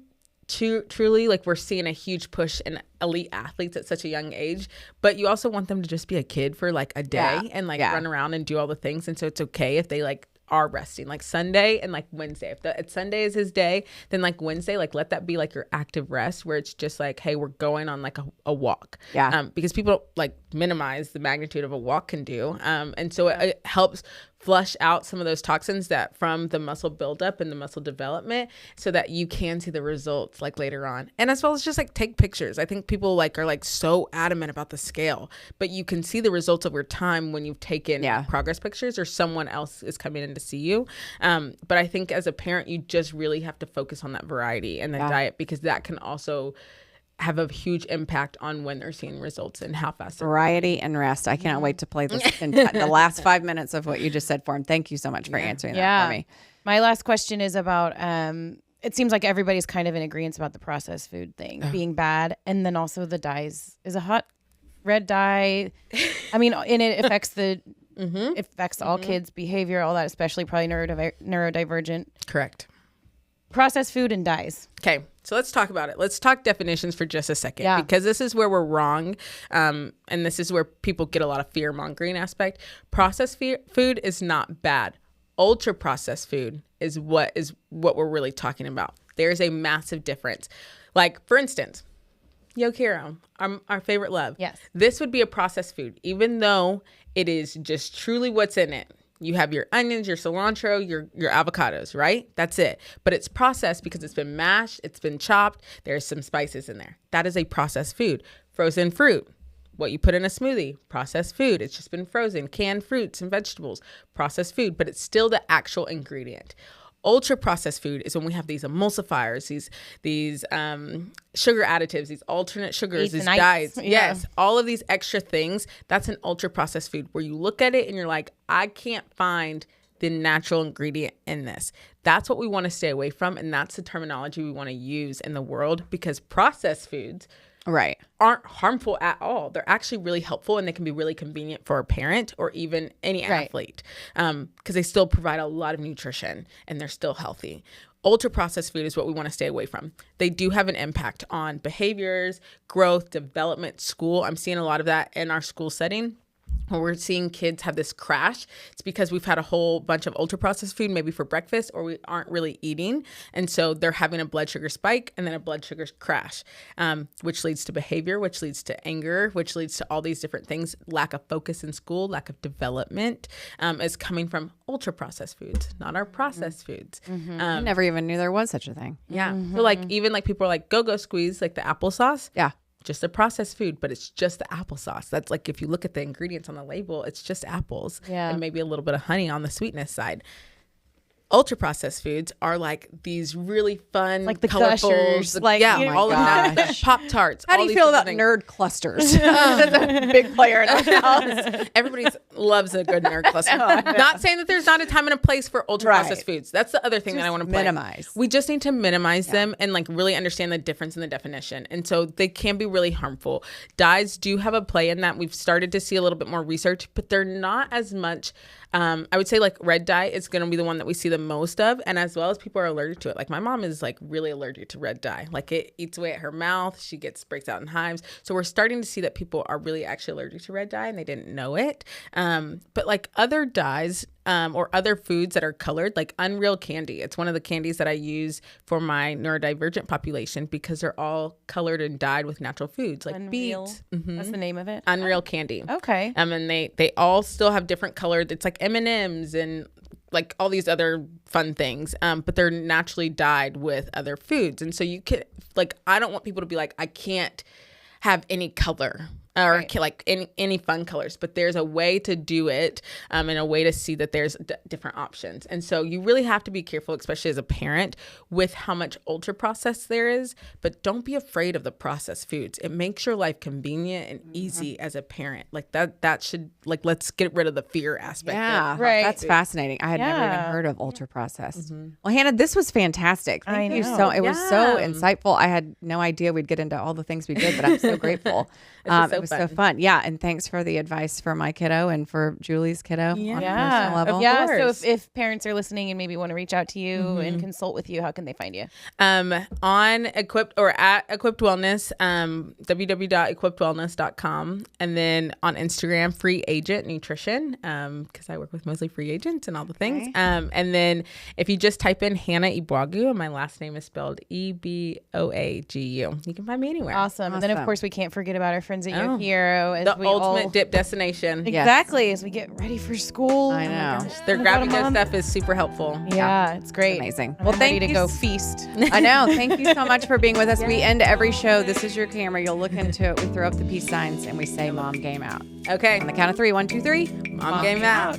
truly like we're seeing a huge push in elite athletes at such a young age, but you also want them to just be a kid for like a day and like run around and do all the things. And so it's okay if they like are resting like Sunday and like Wednesday. If Sunday is his day, then like Wednesday, like let that be like your active rest where it's just like, hey, we're going on like a walk. Yeah. Because people like minimize the magnitude of a walk can do. And so it helps flush out some of those toxins that from the muscle buildup and the muscle development so that you can see the results like later on. And as well as just like take pictures. I think people like are like so adamant about the scale, but you can see the results over time when you've taken progress pictures or someone else is coming in to see you. But I think as a parent, you just really have to focus on that variety and the diet because that can also have a huge impact on when they're seeing results and how fast. Variety and rest. I cannot wait to play this in the last 5 minutes of what you just said for him. Thank you so much for answering that for me. My last question is about, it seems like everybody's kind of in agreement about the processed food thing being bad. And then also the dyes. Is a hot red dye, I mean, and it affects it affects all kids' behavior, all that, especially probably neurodivergent. Correct. Processed food and dyes. Okay, so let's talk about it. Let's talk definitions for just a second because this is where we're wrong, and this is where people get a lot of fear-mongering aspect. Processed food is not bad. Ultra-processed food is what we're really talking about. There's a massive difference. Like, for instance, Yo Quiero, our favorite love. Yes. This would be a processed food, even though it is just truly what's in it. You have your onions, your cilantro, your avocados, right? That's it. But it's processed because it's been mashed, it's been chopped, there's some spices in there. That is a processed food. Frozen fruit, what you put in a smoothie, processed food. It's just been frozen. Canned fruits and vegetables, processed food, but it's still the actual ingredient. Ultra processed food is when we have these emulsifiers, these sugar additives, these alternate sugars, these dyes. Yeah. Yes, all of these extra things. That's an ultra processed food where you look at it and you're like, I can't find the natural ingredient in this. That's what we want to stay away from, and that's the terminology we want to use in the world, because processed foods aren't harmful at all. They're actually really helpful, and they can be really convenient for a parent or even any athlete, because they still provide a lot of nutrition and they're still healthy. Ultra processed food is what we want to stay away from. They do have an impact on behaviors, growth, development, school. I'm seeing a lot of that in our school setting, where we're seeing kids have this crash. It's because we've had a whole bunch of ultra processed food, maybe for breakfast, or we aren't really eating. And so they're having a blood sugar spike and then a blood sugar crash, which leads to behavior, which leads to anger, which leads to all these different things. Lack of focus in school, lack of development is coming from ultra processed foods, not our processed foods. I never even knew there was such a thing. Yeah. So like, even like people are like go-go squeeze, like the applesauce. Yeah. Just a processed food, but it's just the applesauce. That's like, if you look at the ingredients on the label, it's just apples and maybe a little bit of honey on the sweetness side. Ultra processed foods are like these really fun, like the colorful, Gushers, like, all of that, Pop-Tarts. How do you feel about nerd clusters? That's a big player in our house. Everybody loves a good nerd cluster. Not saying that there's not a time and a place for ultra processed foods. That's the other thing that I want to minimize. We just need to minimize them and like really understand the difference in the definition. And so they can be really harmful. Dyes do have a play in that. We've started to see a little bit more research, but they're not as much. I would say like red dye is going to be the one that we see the most of, and as well as people are allergic to it. Like my mom is like really allergic to red dye. Like it eats away at her mouth. She breaks out in hives. So we're starting to see that people are really actually allergic to red dye and they didn't know it. But like other dyes, or other foods that are colored, like Unreal candy. It's one of the candies that I use for my neurodivergent population because they're all colored and dyed with natural foods, like Unreal. beets. That's the name of it. Unreal candy. Okay. And they all still have different colored. It's like M&Ms and like all these other fun things, but they're naturally dyed with other foods. And so you can, like, I don't want people to be like, I can't have any color or like any fun colors, but there's a way to do it, and a way to see that there's different options. And so you really have to be careful, especially as a parent, with how much ultra processed there is, but don't be afraid of the processed foods. It makes your life convenient and easy as a parent. Like that should, like, let's get rid of the fear aspect. Yeah, Right. That's fascinating. I had never even heard of ultra processed. Well, Hannah, this was fantastic. Thank you so. It was so insightful. I had no idea we'd get into all the things we did, but I'm so grateful. It was so fun. Yeah, and thanks for the advice for my kiddo and for Julie's kiddo on a personal level. Yeah. So if parents are listening and maybe want to reach out to you and consult with you, how can they find you? On Equipped or at Equipped Wellness, www.equippedwellness.com, and then on Instagram, Free Agent Nutrition, because I work with mostly free agents and all the things. And then if you just type in Hanna Eboagu, and my last name is spelled Eboagu, you can find me anywhere. Awesome. And then of course we can't forget about our friends at Your Hero, as the we ultimate dip destination. Exactly, as we get ready for school. I know. Oh my gosh. Their grabbing go stuff is super helpful. Yeah, it's great. It's amazing. Well, thank ready to you go feast. I know. Thank you so much for being with us. We end every show. This is your camera. You'll look into it. We throw up the peace signs and we say, Mom, game out. Okay. On the count of 3. 1, 2, 3. Mom game out.